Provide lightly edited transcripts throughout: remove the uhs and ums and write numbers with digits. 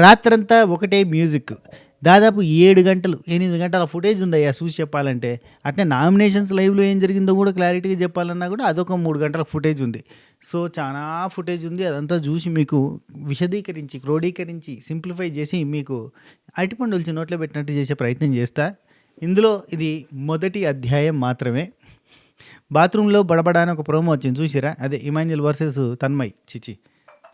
రాత్రంతా ఒకటే మ్యూజిక్. దాదాపు 7 గంటలు, 8 గంటల ఫుటేజ్ ఉందయ్యా చూసి చెప్పాలంటే. అట్నే నామినేషన్స్ లైవ్‌లో ఏం జరిగిందో కూడా క్లారిటీగా చెప్పాలన్నా కూడా అదొక 3 గంటల ఫుటేజ్ ఉంది. సో, చానా ఫుటేజ్ ఉంది. అదంతా చూసి మీకు విశదీకరించి, క్రోడీకరించి, సింప్లిఫై చేసి మీకు అరటిపండు ఒలిచి నోట్లో పెట్టినట్టు చేసే ప్రయత్నం చేస్తా. ఇందులో ఇది మొదటి అధ్యాయం మాత్రమే. బాత్రూంలో బడబడ అని ఒక ప్రోమో వచ్చింది చూసిరా? అదే ఇమాన్యుయల్ వర్సెస్ తన్మయ్.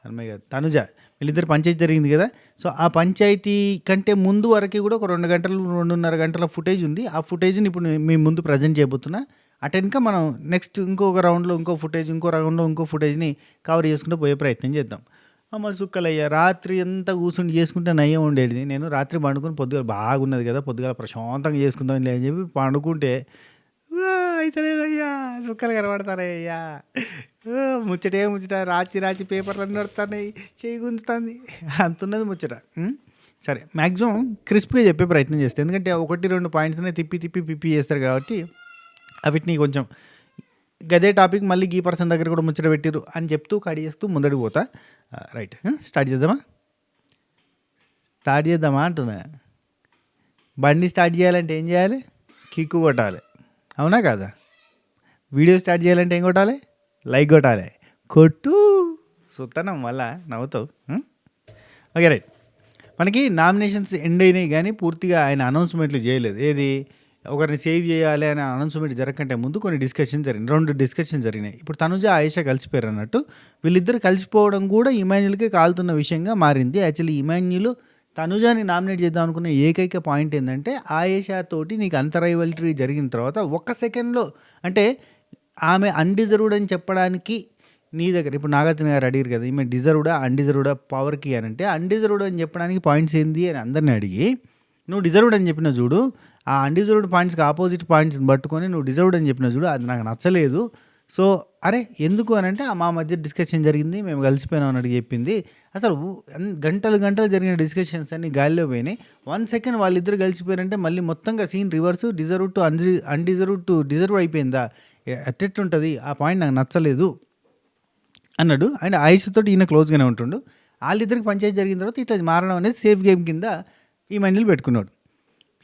తన్మయ్ కాదు, తనుజ. వీళ్ళిద్దరు పంచాయతీ జరిగింది కదా. సో ఆ పంచాయతీ కంటే ముందు వరకు కూడా ఒక 2 గంటలు, 2.5 గంటల ఫుటేజ్ ఉంది. ఆ ఫుటేజ్ని ఇప్పుడు మీ ముందు ప్రజెంట్ చేయబోతున్నా. అటెన్క మనం నెక్స్ట్ ఇంకొక రౌండ్లో ఇంకో ఫుటేజ్, ఇంకో రౌండ్లో ఇంకో ఫుటేజ్ని కవర్ చేసుకుంటూ పోయే ప్రయత్నం చేద్దాం. అమ్మ సుక్కలయ్య, రాత్రి అంతా కూర్చుని చేసుకుంటే నయ్యం ఉండేది. నేను రాత్రి పండుకొని పొద్దుగాల బాగున్నది కదా, పొద్దుగాల ప్రశాంతంగా చేసుకుందాం అని చెప్పి పండుకుంటే అయితే లేదయ్యా, సుక్కలు కనబడతానయ్యా. ముచ్చటే ముచ్చట, రాచి పేపర్లు అన్నీ నడుతున్నాయి, చేయి గుంజుతుంది, అంతున్నది ముచ్చట. సరే, మ్యాక్సిమం క్రిస్ప్గా చెప్పే ప్రయత్నం చేస్తాను. ఎందుకంటే 1-2 పాయింట్స్నే తిప్పి చేస్తారు కాబట్టి అవిటిని కొంచెం గదే టాపిక్ మళ్ళీ ఈ పర్సన్ దగ్గర కూడా ముచ్చట పెట్టిరు అని చెప్తూ కడి చేస్తూ ముందడికి పోతా. రైట్, స్టార్ట్ చేద్దామా అంటున్నా. బండి స్టార్ట్ చేయాలంటే ఏం చేయాలి? కిక్కు కొట్టాలి, అవునా కాదా? వీడియో స్టార్ట్ చేయాలంటే ఏం కొట్టాలి? లైక్ కొట్టాలి. కొట్టు సుత్తనం మళ్ళా నవ్వుతావు. Okay, right. మనకి నామినేషన్స్ ఎండ్ అయినాయి కానీ పూర్తిగా ఆయన అనౌన్స్మెంట్లు చేయలేదు. ఏది, ఒకరిని సేవ్ చేయాలి అనే అనౌన్స్మెంట్ జరగకంటే ముందు కొన్ని డిస్కషన్ జరిగినాయి. 2 డిస్కషన్ జరిగినాయి. ఇప్పుడు తనుజ, ఆయేషా కలిసిపోయారు అన్నట్టు. వీళ్ళిద్దరు కలిసిపోవడం కూడా ఇమాన్యుల్కే కాలుతున్న విషయంగా మారింది. యాక్చువల్లీ ఇమాన్యుల్ తనుజాని నామినేట్ చేద్దాం అనుకున్న ఏకైక పాయింట్ ఏంటంటే, ఆయేషా తోటి నీకు అంత రైవల్రీ జరిగిన తర్వాత 1 సెకండ్లో, అంటే ఆమె అన్డిజర్వ్డ్ అని చెప్పడానికి నీ దగ్గర ఇప్పుడు నాగార్జున గారు అడిగారు కదా, ఈమె డిజర్వ్డా అన్డిజర్వ్డా పవర్కి అని అంటే, అన్డిజర్వ్డ్ అని చెప్పడానికి పాయింట్స్ ఏంది అని అందరిని అడిగి, నువ్వు డిజర్వ్డ్ అని చెప్పిన చూడు, ఆ అన్డిజర్వ్డ్ పాయింట్స్కి ఆపోజిట్ పాయింట్స్ని పట్టుకొని నువ్వు డిజర్వ్డ్ అని చెప్పిన చూడు, అది నాకు నచ్చలేదు. సో అరే ఎందుకు అని అంటే, మా మధ్య డిస్కషన్ జరిగింది, మేము కలిసిపోయినాం అన్నట్టు చెప్పింది. అసలు గంటలు జరిగిన డిస్కషన్స్ అన్ని గాలిలో పోయినాయి. 1 సెకండ్ వాళ్ళిద్దరు కలిసిపోయారంటే మళ్ళీ మొత్తంగా scene reverse, deserve to undeserve to deserve అయిపోయిందా? ఎట్టెట్టుంటుంది? ఆ పాయింట్ నాకు నచ్చలేదు అన్నాడు. అండ్ ఆయేషాతో ఈయన క్లోజ్గానే ఉంటుండు. వాళ్ళిద్దరికి పంచాయతీ జరిగిన తర్వాత ఇట్లా మారడం అనేది సేఫ్ గేమ్ కింద ఈ మైండ్లు పెట్టుకున్నాడు.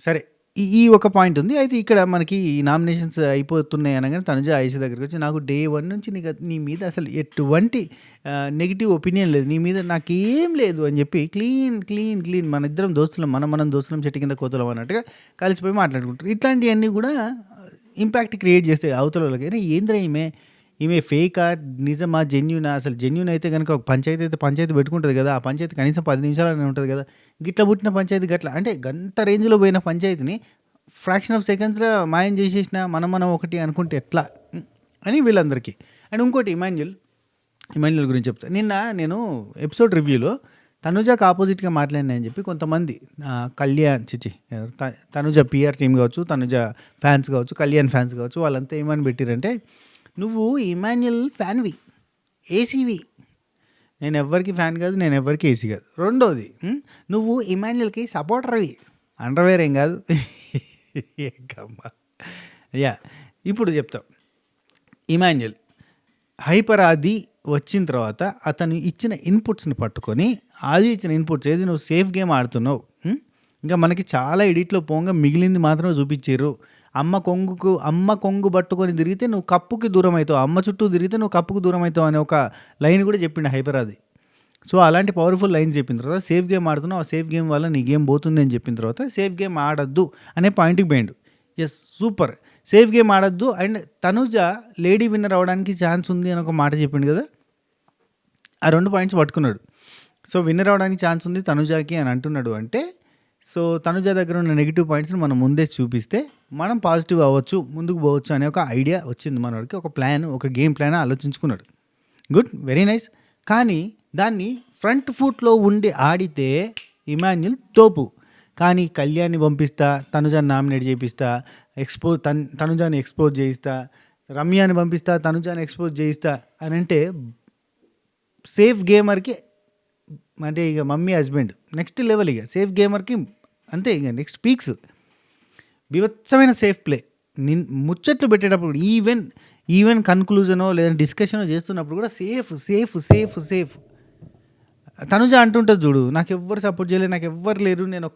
సరే, ఈ ఒక పాయింట్ ఉంది. అయితే ఇక్కడ మనకి ఈ నామినేషన్స్ అయిపోతున్నాయి అనగానే తనుజ ఆయేషా దగ్గరికి వచ్చి, నాకు డే 1 నుంచి నీ మీద అసలు ఎటువంటి నెగిటివ్ ఒపీనియన్ లేదు, నీ మీద నాకేం లేదు అని చెప్పి క్లీన్ మన ఇద్దరం దోస్తులం, మనం దోస్తులం, చెట్టు కింద కోతులం అన్నట్టుగా కలిసిపోయి మాట్లాడుకుంటారు. ఇట్లాంటివన్నీ కూడా ఇంపాక్ట్ క్రియేట్ చేస్తాయి అవతల వాళ్ళకి. ఏంద్రా ఈమె ఫేకా, నిజమా, జెన్యూనా? అసలు జెన్యూన్ అయితే కనుక ఒక పంచాయతీ పెట్టుకుంటుంది కదా, ఆ పంచాయతీ కనీసం 10 నిమిషాలనే ఉంటుంది కదా. గిట్ల పుట్టిన పంచాయతీ గట్ల అంటే గంత రేంజ్లో పోయిన పంచాయతీని ఫ్రాక్షన్ ఆఫ్ సెకండ్స్లో మాయం చేసేసిన మనం ఒకటి అనుకుంటే ఎట్లా అని వీళ్ళందరికీ. అండ్ ఇంకోటి ఇమాన్యుల్ గురించి చెప్తా. నిన్న నేను ఎపిసోడ్ రివ్యూలో తనుజకు ఆపోజిట్గా మాట్లాడినా అని చెప్పి కొంతమంది కళ్యాణ్ తనుజ పిఆర్ టీమ్ కావచ్చు, తనుజ ఫ్యాన్స్ కావచ్చు, కళ్యాణ్ ఫ్యాన్స్ కావచ్చు, వాళ్ళంతా ఏమని పెట్టిరంటే, నువ్వు ఇమాన్యుల్ ఫ్యాన్వి, ఏసీవి. నేను ఎవ్వరికి ఫ్యాన్ కాదు, నేను ఎవ్వరికి ఏసీ కాదు. రెండోది, నువ్వు ఇమాన్యుల్కి సపోర్టర్వి, అండర్వేర్ ఏం కాదు. యా, ఇప్పుడు చెప్తాం. ఇమాన్యుల్ హైపర్ ఆది వచ్చిన తర్వాత అతను ఇచ్చిన ఇన్పుట్స్ని పట్టుకొని, ఆది ఇచ్చిన ఇన్పుట్స్ ఏది, నువ్వు సేఫ్ గేమ్ ఆడుతున్నావు, ఇంకా మనకి చాలా ఎడిట్లో పోగా మిగిలింది మాత్రమే చూపించారు. అమ్మ కొంగు పట్టుకొని తిరిగితే నువ్వు కప్పుకి దూరం అవుతావు, అమ్మ చుట్టూ తిరిగితే నువ్వు కప్పుకు దూరం అవుతావు అనే ఒక లైన్ కూడా చెప్పిండు హైపర్ ఆది. సో అలాంటి పవర్ఫుల్ లైన్స్ చెప్పిన తర్వాత సేఫ్ గేమ్ ఆడుతున్నావు, ఆ సేఫ్ గేమ్ వల్ల నీ గేమ్ పోతుంది అని చెప్పిన తర్వాత సేఫ్ గేమ్ ఆడద్దు అనే పాయింట్కి పోయిండు. Yes, super. సేఫ్ గేమ్ ఆడద్దు. అండ్ తనుజ లేడీ విన్నర్ అవ్వడానికి ఛాన్స్ ఉంది అని ఒక మాట చెప్పిండు కదా, ఆ 2 పాయింట్స్ పట్టుకున్నాడు. సో విన్నర్ అవ్వడానికి ఛాన్స్ ఉంది తనుజాకి అని అంటున్నాడు అంటే, సో తనుజ దగ్గర ఉన్న నెగిటివ్ పాయింట్స్ని మనం ముందే చూపిస్తే మనం పాజిటివ్ అవ్వచ్చు, ముందుకు పోవచ్చు అనే ఒక ఐడియా వచ్చింది మనోడికి. ఒక ప్లాన్, ఒక గేమ్ ప్లాన్ ఆలోచించుకున్నాడు. Good, very nice. కానీ దాన్ని ఫ్రంట్ ఫుట్లో ఉండి ఆడితే ఇమాన్యుల్ తోపు. కానీ కళ్యాణ్ని పంపిస్తా, తనుజాని నామినేట్ చేపిస్తా, తనుజాని ఎక్స్పోజ్ చేయిస్తా, రమ్యాని పంపిస్తా, తనుజాని ఎక్స్పోజ్ చేయిస్తా అని అంటే సేఫ్ గేమర్కి, అంటే ఇక మమ్మీ హస్బెండ్ నెక్స్ట్ లెవెల్, ఇక సేఫ్ గేమర్కి అంతే, ఇక నెక్స్ట్ పీక్స్, బీభత్సమైన సేఫ్ ప్లే. ముచ్చట్లు పెట్టేటప్పుడు ఈవెన్ కన్క్లూజనో లేదా డిస్కషనో చేస్తున్నప్పుడు కూడా సేఫ్. తనుజ అంటుంటుంది చూడు, నాకు ఎవ్వరు సపోర్ట్ చేయలేదు, నాకు ఎవ్వరు లేరు, నేను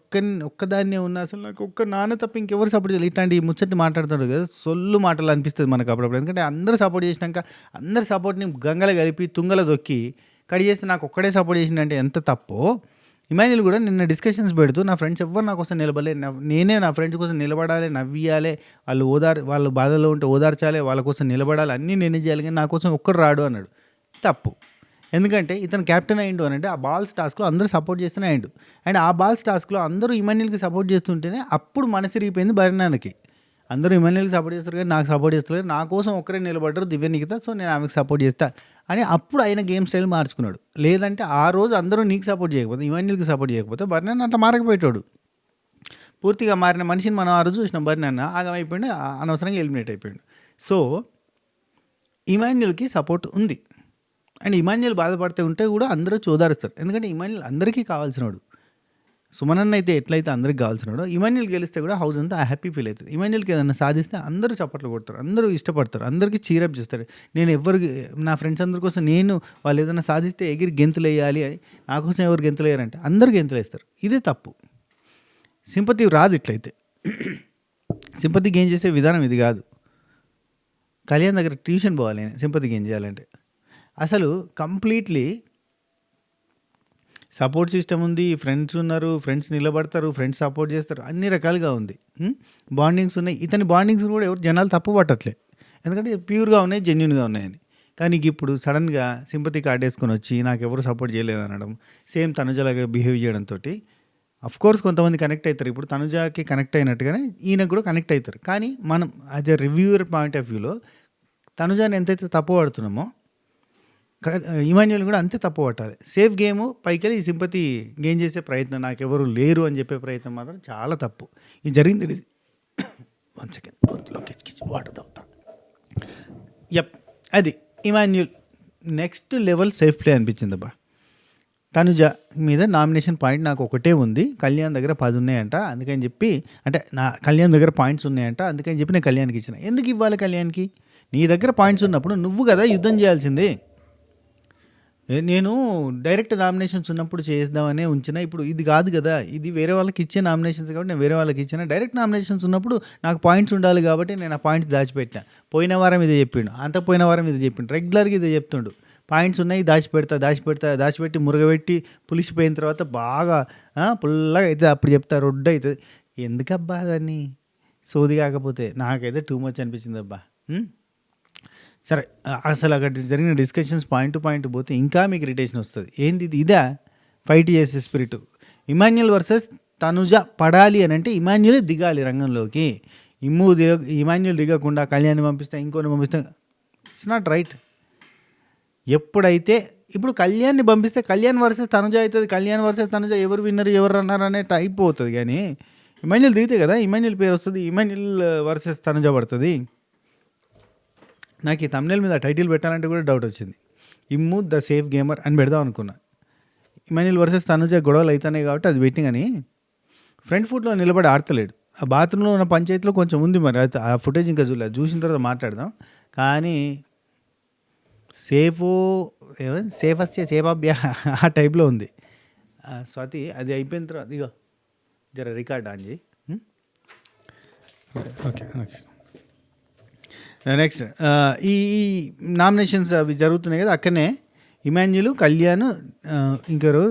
ఒక్కదాన్నే ఉన్నా, అసలు నాకు ఒక్క నాన్న తప్ప ఇంకెవ్వరు సపోర్ట్ చేయలేదు, ఇట్లాంటి ముచ్చటి మాట్లాడుతాడు కదా, సొల్లు మాటలు అనిపిస్తుంది మనకు అప్పుడప్పుడు. ఎందుకంటే అందరూ సపోర్ట్ చేసినాక అందరి సపోర్ట్ని గంగల కలిపి తుంగల దొక్కి కడి చేస్తే నాకు ఒక్కడే సపోర్ట్ చేసిందంటే ఎంత తప్పో. ఇమాన్యుల్ కూడా నిన్న డిస్కషన్స్ పెడుతూ నా ఫ్రెండ్స్ ఎవ్వరు నా కోసం నిలబడలేదు, నేనే నా ఫ్రెండ్స్ కోసం నిలబడాలి, నవ్వియాలి, వాళ్ళు బాధలో ఉంటే ఓదార్చాలి, వాళ్ళ కోసం నిలబడాలి, అన్నీ నేనే చేయాలి, కానీ నా కోసం ఒక్కరు రాడు అన్నాడు. తప్పు. ఎందుకంటే ఇతను క్యాప్టెన్ అయ్యిండు అని అంటే ఆ బాల్స్ టాస్క్లో అందరూ సపోర్ట్ చేస్తూనే అయ్యిండు. అండ్ ఆ బాల్స్ టాస్క్లో అందరూ ఇమాన్యుల్కి సపోర్ట్ చేస్తుంటేనే అప్పుడు మనసు రిగిపోయింది బర్నాకి. అందరూ ఇమాన్యుల్కి సపోర్ట్ చేస్తారు కానీ నాకు సపోర్ట్ చేస్తారు, నా కోసం ఒక్కరే నిలబడ్డారు దివ్య నిఖిత, సో నేను ఆమెకు సపోర్ట్ చేస్తా అని అప్పుడు ఆయన గేమ్ స్టైల్ మార్చుకున్నాడు. లేదంటే ఆ రోజు అందరూ నీకు సపోర్ట్ చేయకపోతే, ఇమాన్యుల్కి సపోర్ట్ చేయకపోతే బర్నాన్ అట్లా మారకపోయేటాడు. పూర్తిగా మారిన మనిషిని మనం ఆ రోజు చూసినాం. బర్నాన్ ఆగమైపోయిండు, అనవసరంగా ఎలిమినేట్ అయిపోయాడు. సో ఇమాన్యుల్కి సపోర్ట్ ఉంది. అండ్ ఇమాన్యుల్ బాధపడితే ఉంటే కూడా అందరూ చూదారుస్తారు. ఎందుకంటే ఇమాన్యుల్ అందరికీ కావాల్సినాడు. సుమనన్న అయితే ఎట్లయితే అందరికి కావాల్సినాడో, ఇమాన్యుల్ గెలిస్తే కూడా హౌస్ అంతా హ్యాపీ ఫీల్ అవుతుంది. ఇమాన్యుల్కి ఏదైనా సాధిస్తే అందరూ చప్పట్లు కొడతారు, అందరూ ఇష్టపడతారు, అందరికీ చీరప్ చేస్తారు. నేను ఎవరికి, నా ఫ్రెండ్స్ అందరి కోసం నేను వాళ్ళు ఏదైనా సాధిస్తే ఎగిరి గెంతులు వేయాలి అని, నా కోసం ఎవరు గెంతులు వేయారంటే అందరూ గెంతులు వేస్తారు. ఇదే తప్పు. సింపతి రాదు ఇట్లయితే. సింపతి గెయిన్ చేసే విధానం ఇది కాదు. కళ్యాణ్ దగ్గర ట్యూషన్ పోవాలి నేను సింపతి గెయిన్ చేయాలంటే. అసలు కంప్లీట్లీ సపోర్ట్ సిస్టమ్ ఉంది, ఫ్రెండ్స్ ఉన్నారు, ఫ్రెండ్స్ నిలబడతారు, ఫ్రెండ్స్ సపోర్ట్ చేస్తారు, అన్ని రకాలుగా ఉంది. బాండింగ్స్ ఉన్నాయి. ఇతని బాండింగ్స్ కూడా ఎవరు జనాలు తప్పు పట్టట్లే, ఎందుకంటే ప్యూర్గా ఉన్నాయి, జెన్యున్గా ఉన్నాయని. కానీ ఇప్పుడు సడన్గా సింపతి కార్డ్ వేసుకొని వచ్చి నాకు ఎవరు సపోర్ట్ చేయలేదు అనడం, సేమ్ తనుజలాగా బిహేవ్ చేయడంతో అఫ్కోర్స్ కొంతమంది కనెక్ట్ అవుతారు. ఇప్పుడు తనుజాకి కనెక్ట్ అయినట్టుగానే ఈయనకు కూడా కనెక్ట్ అవుతారు. కానీ మనం as a reviewer point of వ్యూలో తనుజాని ఎంతైతే తప్పు పడుతున్నామో ఇమాన్యుల్ కూడా అంతే తప్పు పట్టాలి. సేఫ్ గేమ్ పైకెళ్ళి ఈ సింపతి గెయిన్ చేసే ప్రయత్నం, నాకెవరు లేరు అని చెప్పే ప్రయత్నం మాత్రం చాలా తప్పు. ఇది జరిగింది. 1 సెకండ్ గొంతులో కిచ్కిచ్చి వాటర్ తాగుతా. అది Emmanuel next level safe play అనిపించింది అబ్బా. తనుజ మీద నామినేషన్ పాయింట్ నాకు ఒకటే ఉంది, కళ్యాణ్ దగ్గర 10 ఉన్నాయంట, అందుకని చెప్పి, అంటే నా కళ్యాణ్ దగ్గర పాయింట్స్ ఉన్నాయంట, అందుకని చెప్పి నేను కళ్యాణ్కి ఇచ్చిన. ఎందుకు ఇవ్వాలి కళ్యాణ్కి? నీ దగ్గర పాయింట్స్ ఉన్నప్పుడు నువ్వు కదా యుద్ధం చేయాల్సింది. నేను డైరెక్ట్ నామినేషన్స్ ఉన్నప్పుడు చేద్దామనే ఉంచిన. ఇప్పుడు ఇది కాదు కదా, ఇది వేరే వాళ్ళకి ఇచ్చే నామినేషన్స్ కాబట్టి నేను వేరే వాళ్ళకి ఇచ్చిన. డైరెక్ట్ నామినేషన్స్ ఉన్నప్పుడు నాకు పాయింట్స్ ఉండాలి కాబట్టి నేను ఆ పాయింట్స్ దాచిపెట్టినా. పోయిన వారం ఇదే చెప్పిండు, అంత పోయిన వారం ఇది చెప్పిండు, రెగ్యులర్గా ఇదే చెప్తుండు. పాయింట్స్ ఉన్నాయి, దాచిపెట్టి మురగబెట్టి పులిసిపోయిన తర్వాత బాగా పుల్లగా అవుతుంది, అప్పుడు చెప్తా రొడ్డు అవుతుంది. ఎందుకబ్బా దాన్ని సోది కాకపోతే? నాకైతే టూ మచ్ అనిపించింది అబ్బా. సరే, అసలు అక్కడ జరిగిన డిస్కషన్స్ పాయింట్ టు పాయింట్ పోతే ఇంకా మీకు ఇరిటేషన్ వస్తుంది. ఏంది ఇదా ఫైట్ చేసే స్పిరిట్? ఇమాన్యుల్ వర్సెస్ తనుజ పడాలి అని అంటే ఇమాన్యులే దిగాలి రంగంలోకి. ఇమాన్యుల్ దిగకుండా కళ్యాణ్ పంపిస్తే ఇంకోని పంపిస్తే ఇట్స్ నాట్ రైట్. ఎప్పుడైతే ఇప్పుడు కళ్యాణ్ని పంపిస్తే కళ్యాణ్ వర్సెస్ తనుజ అవుతుంది, కళ్యాణ్ వర్సెస్ తనుజ ఎవరు విన్నర్ ఎవరు రన్నర్ అనే టైప్ అవుతుంది. కానీ ఇమాన్యుల్ దిగితే కదా ఇమాన్యుల్ పేరు వస్తుంది, ఇమాన్యుల్ వర్సెస్ తనుజ పడుతుంది. నాకు ఈ తమ్నెల్ మీద టైటిల్ పెట్టాలంటే కూడా డౌట్ వచ్చింది. ఇమ్ము ద సేఫ్ గేమర్ అని పెడదాం అనుకున్నా. ఇమాన్యుల్ వర్సెస్ తనుజ గొడవలు అవుతున్నాయి కాబట్టి అది పెట్టి, కానీ ఫ్రంట్ ఫుట్లో నిలబడి ఆడతలేడు. ఆ బాత్రూంలో ఉన్న పంచాయతీలో కొంచెం ఉంది, మరి అయితే ఆ ఫుటేజ్ ఇంకా చూడలేదు, చూసిన తర్వాత మాట్లాడదాం. కానీ సేఫ్ అభ్యా ఆ టైప్లో ఉంది. స్వాతి అది అయిపోయిన తర్వాత ఇగో జర రికార్డ్ ఆన్ చేయి. ఓకే, నెక్స్ట్ ఈ నామినేషన్స్ అవి జరుగుతున్నాయి కదా, అక్కడనే ఇమాన్యుల్, కళ్యాణ్, ఇంకెవరు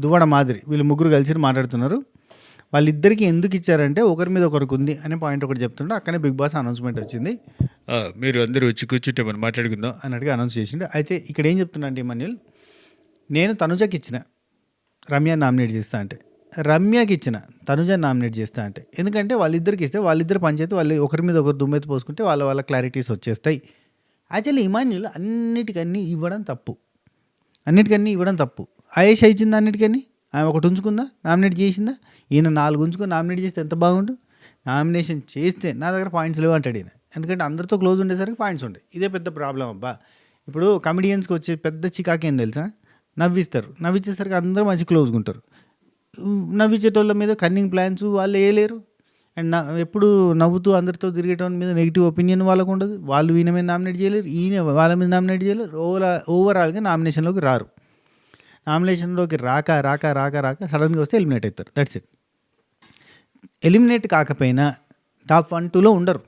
దువ్వడ మాదిరి, వీళ్ళు ముగ్గురు కలిసి మాట్లాడుతున్నారు. వాళ్ళిద్దరికి ఎందుకు ఇచ్చారంటే ఒకరి మీద ఒకరికి ఉంది అనే పాయింట్ ఒకటి చెప్తుంటే అక్కనే బిగ్ బాస్ అనౌన్స్మెంట్ వచ్చింది. మీరు అందరూ వచ్చి కూర్చుంటే మనం మాట్లాడుకుందాం అన్నట్టుగా అనౌన్స్ చేసిండు. అయితే ఇక్కడ ఏం చెప్తున్నా అంటే ఇమాన్యుల్, నేను తనుజకి ఇచ్చిన రమ్య నామినేట్ చేస్తా అంటే, రమ్యకి ఇచ్చిన తనుజ నామినేట్ చేస్తా అంటే, ఎందుకంటే వాళ్ళిద్దరికి ఇస్తే వాళ్ళిద్దరు పంచాయతీ వాళ్ళు ఒకరి మీద ఒకరు దుమ్మెత్తి పోసుకుంటే వాళ్ళ క్లారిటీస్ వచ్చేస్తాయి. యాక్చువల్లీ ఇమాన్యుల్ అన్నిటికన్నీ ఇవ్వడం తప్పు. ఆయేషా ఇచ్చింది అన్నిటికన్నీ, ఆమె ఒకటి ఉంచుకుందా, నామినేట్ చేసిందా? ఈయన 4 ఉంచుకొని నామినేట్ చేస్తే ఎంత బాగుండు. నామినేషన్ చేస్తే నా దగ్గర పాయింట్స్ లేవు అంటాడు ఈయన, ఎందుకంటే అందరితో క్లోజ్ ఉండేసరికి పాయింట్స్ ఉంటాయి. ఇదే పెద్ద ప్రాబ్లం అబ్బా. ఇప్పుడు కమెడియన్స్కి వచ్చే పెద్ద చికాకి ఏం తెలుసా? నవ్విచ్చేసరికి అందరూ మంచి క్లోజ్గా ఉంటారు. నవ్వించేటోళ్ళ మీద కన్నింగ్ ప్లాన్స్ వాళ్ళు వేయలేరు. అండ్ ఎప్పుడు నవ్వుతూ అందరితో తిరిగేటోళ్ళ మీద నెగిటివ్ ఒపీనియన్ వాళ్ళకు ఉండదు. వాళ్ళు ఈయన మీద నామినేట్ చేయలేరు, ఈయన వాళ్ళ మీద నామినేట్ చేయలేరు. ఓవరాల్గా నామినేషన్లోకి రారు. నామినేషన్లోకి రాక సడన్గా వస్తే ఎలిమినేట్ అవుతారు. That's it. ఎలిమినేట్ కాకపోయినా టాప్ 1, 2లో ఉండరు.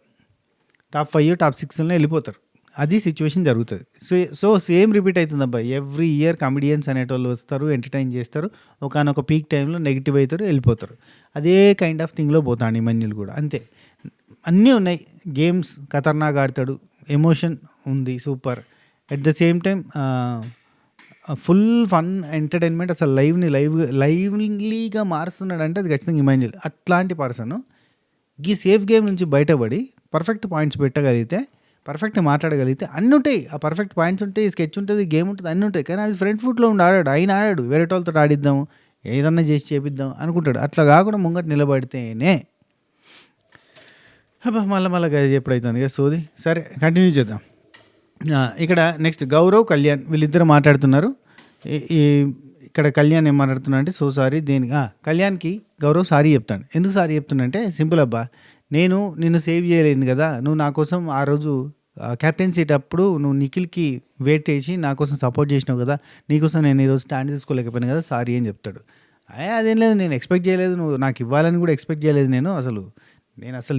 టాప్ 5, టాప్ 6లో వెళ్ళిపోతారు. అది సిచ్యువేషన్ జరుగుతుంది. సో సేమ్ రిపీట్ అవుతుంది అబ్బాయి. ఎవ్రీ ఇయర్ కమెడియన్స్ అనేటోళ్ళు వస్తారు, ఎంటర్టైన్ చేస్తారు, ఒకనొక పీక్ టైంలో నెగిటివ్ అవుతారు, వెళ్ళిపోతారు. అదే కైండ్ ఆఫ్ థింగ్లో పోతాడు ఇమాన్యుల్ కూడా అంతే. అన్నీ ఉన్నాయి. గేమ్స్ ఖతర్నాక్ ఆడతాడు, ఎమోషన్ ఉంది super, at the same time full fun entertainment. అసలు లైవ్లీగా మారుస్తున్నాడు అంటే అది ఖచ్చితంగా ఇమాన్యుల్. అట్లాంటి పర్సన్ ఈ సేఫ్ గేమ్ నుంచి బయటపడి పర్ఫెక్ట్ పాయింట్స్ పెట్టగలిగితే, పర్ఫెక్ట్ మాట్లాడగలిగితే అన్నీ ఉంటాయి. ఆ పర్ఫెక్ట్ పాయింట్స్ ఉంటాయి, స్కెచ్ ఉంటుంది, గేమ్ ఉంటుంది, అన్నీ ఉంటాయి. కానీ అది ఫ్రంట్ ఫుట్లో ఉండి ఆడాడు. ఆయన ఆడాడు, వేరే వాళ్ళతో ఆడిద్దాం, ఏదన్నా చేసి చేపిద్దాం అనుకుంటాడు. అట్లా కాకుండా ముంగట నిలబడితేనే మళ్ళీ గది ఎప్పుడైతుంది కదా సోది. సరే కంటిన్యూ చేద్దాం. ఇక్కడ నెక్స్ట్ గౌరవ్, కళ్యాణ్ వీళ్ళిద్దరు మాట్లాడుతున్నారు. ఇక్కడ కళ్యాణ్ ఏం మాట్లాడుతున్నా అంటే సో సారీ దేనికి కళ్యాణ్కి గౌరవ్ సారీ చెప్తాను. ఎందుకు సారీ చెప్తున్నా అంటే సింపుల్ అబ్బా, నేను నిన్ను సేవ్ చేయలేను కదా, నువ్వు నా కోసం ఆ రోజు క్యాప్టెన్సీ అప్పుడు నువ్వు నిఖిల్కి వెయిట్ చేసి నా కోసం సపోర్ట్ చేసినావు కదా, నీకోసం నేను ఈరోజు స్టాండ్ తీసుకోలేకపోయాను కదా, సారీ అని చెప్తాడు. అదేం లేదు, నేను ఎక్స్పెక్ట్ చేయలేదు, నువ్వు నాకు ఇవ్వాలని కూడా ఎక్స్పెక్ట్ చేయలేదు, నేను అసలు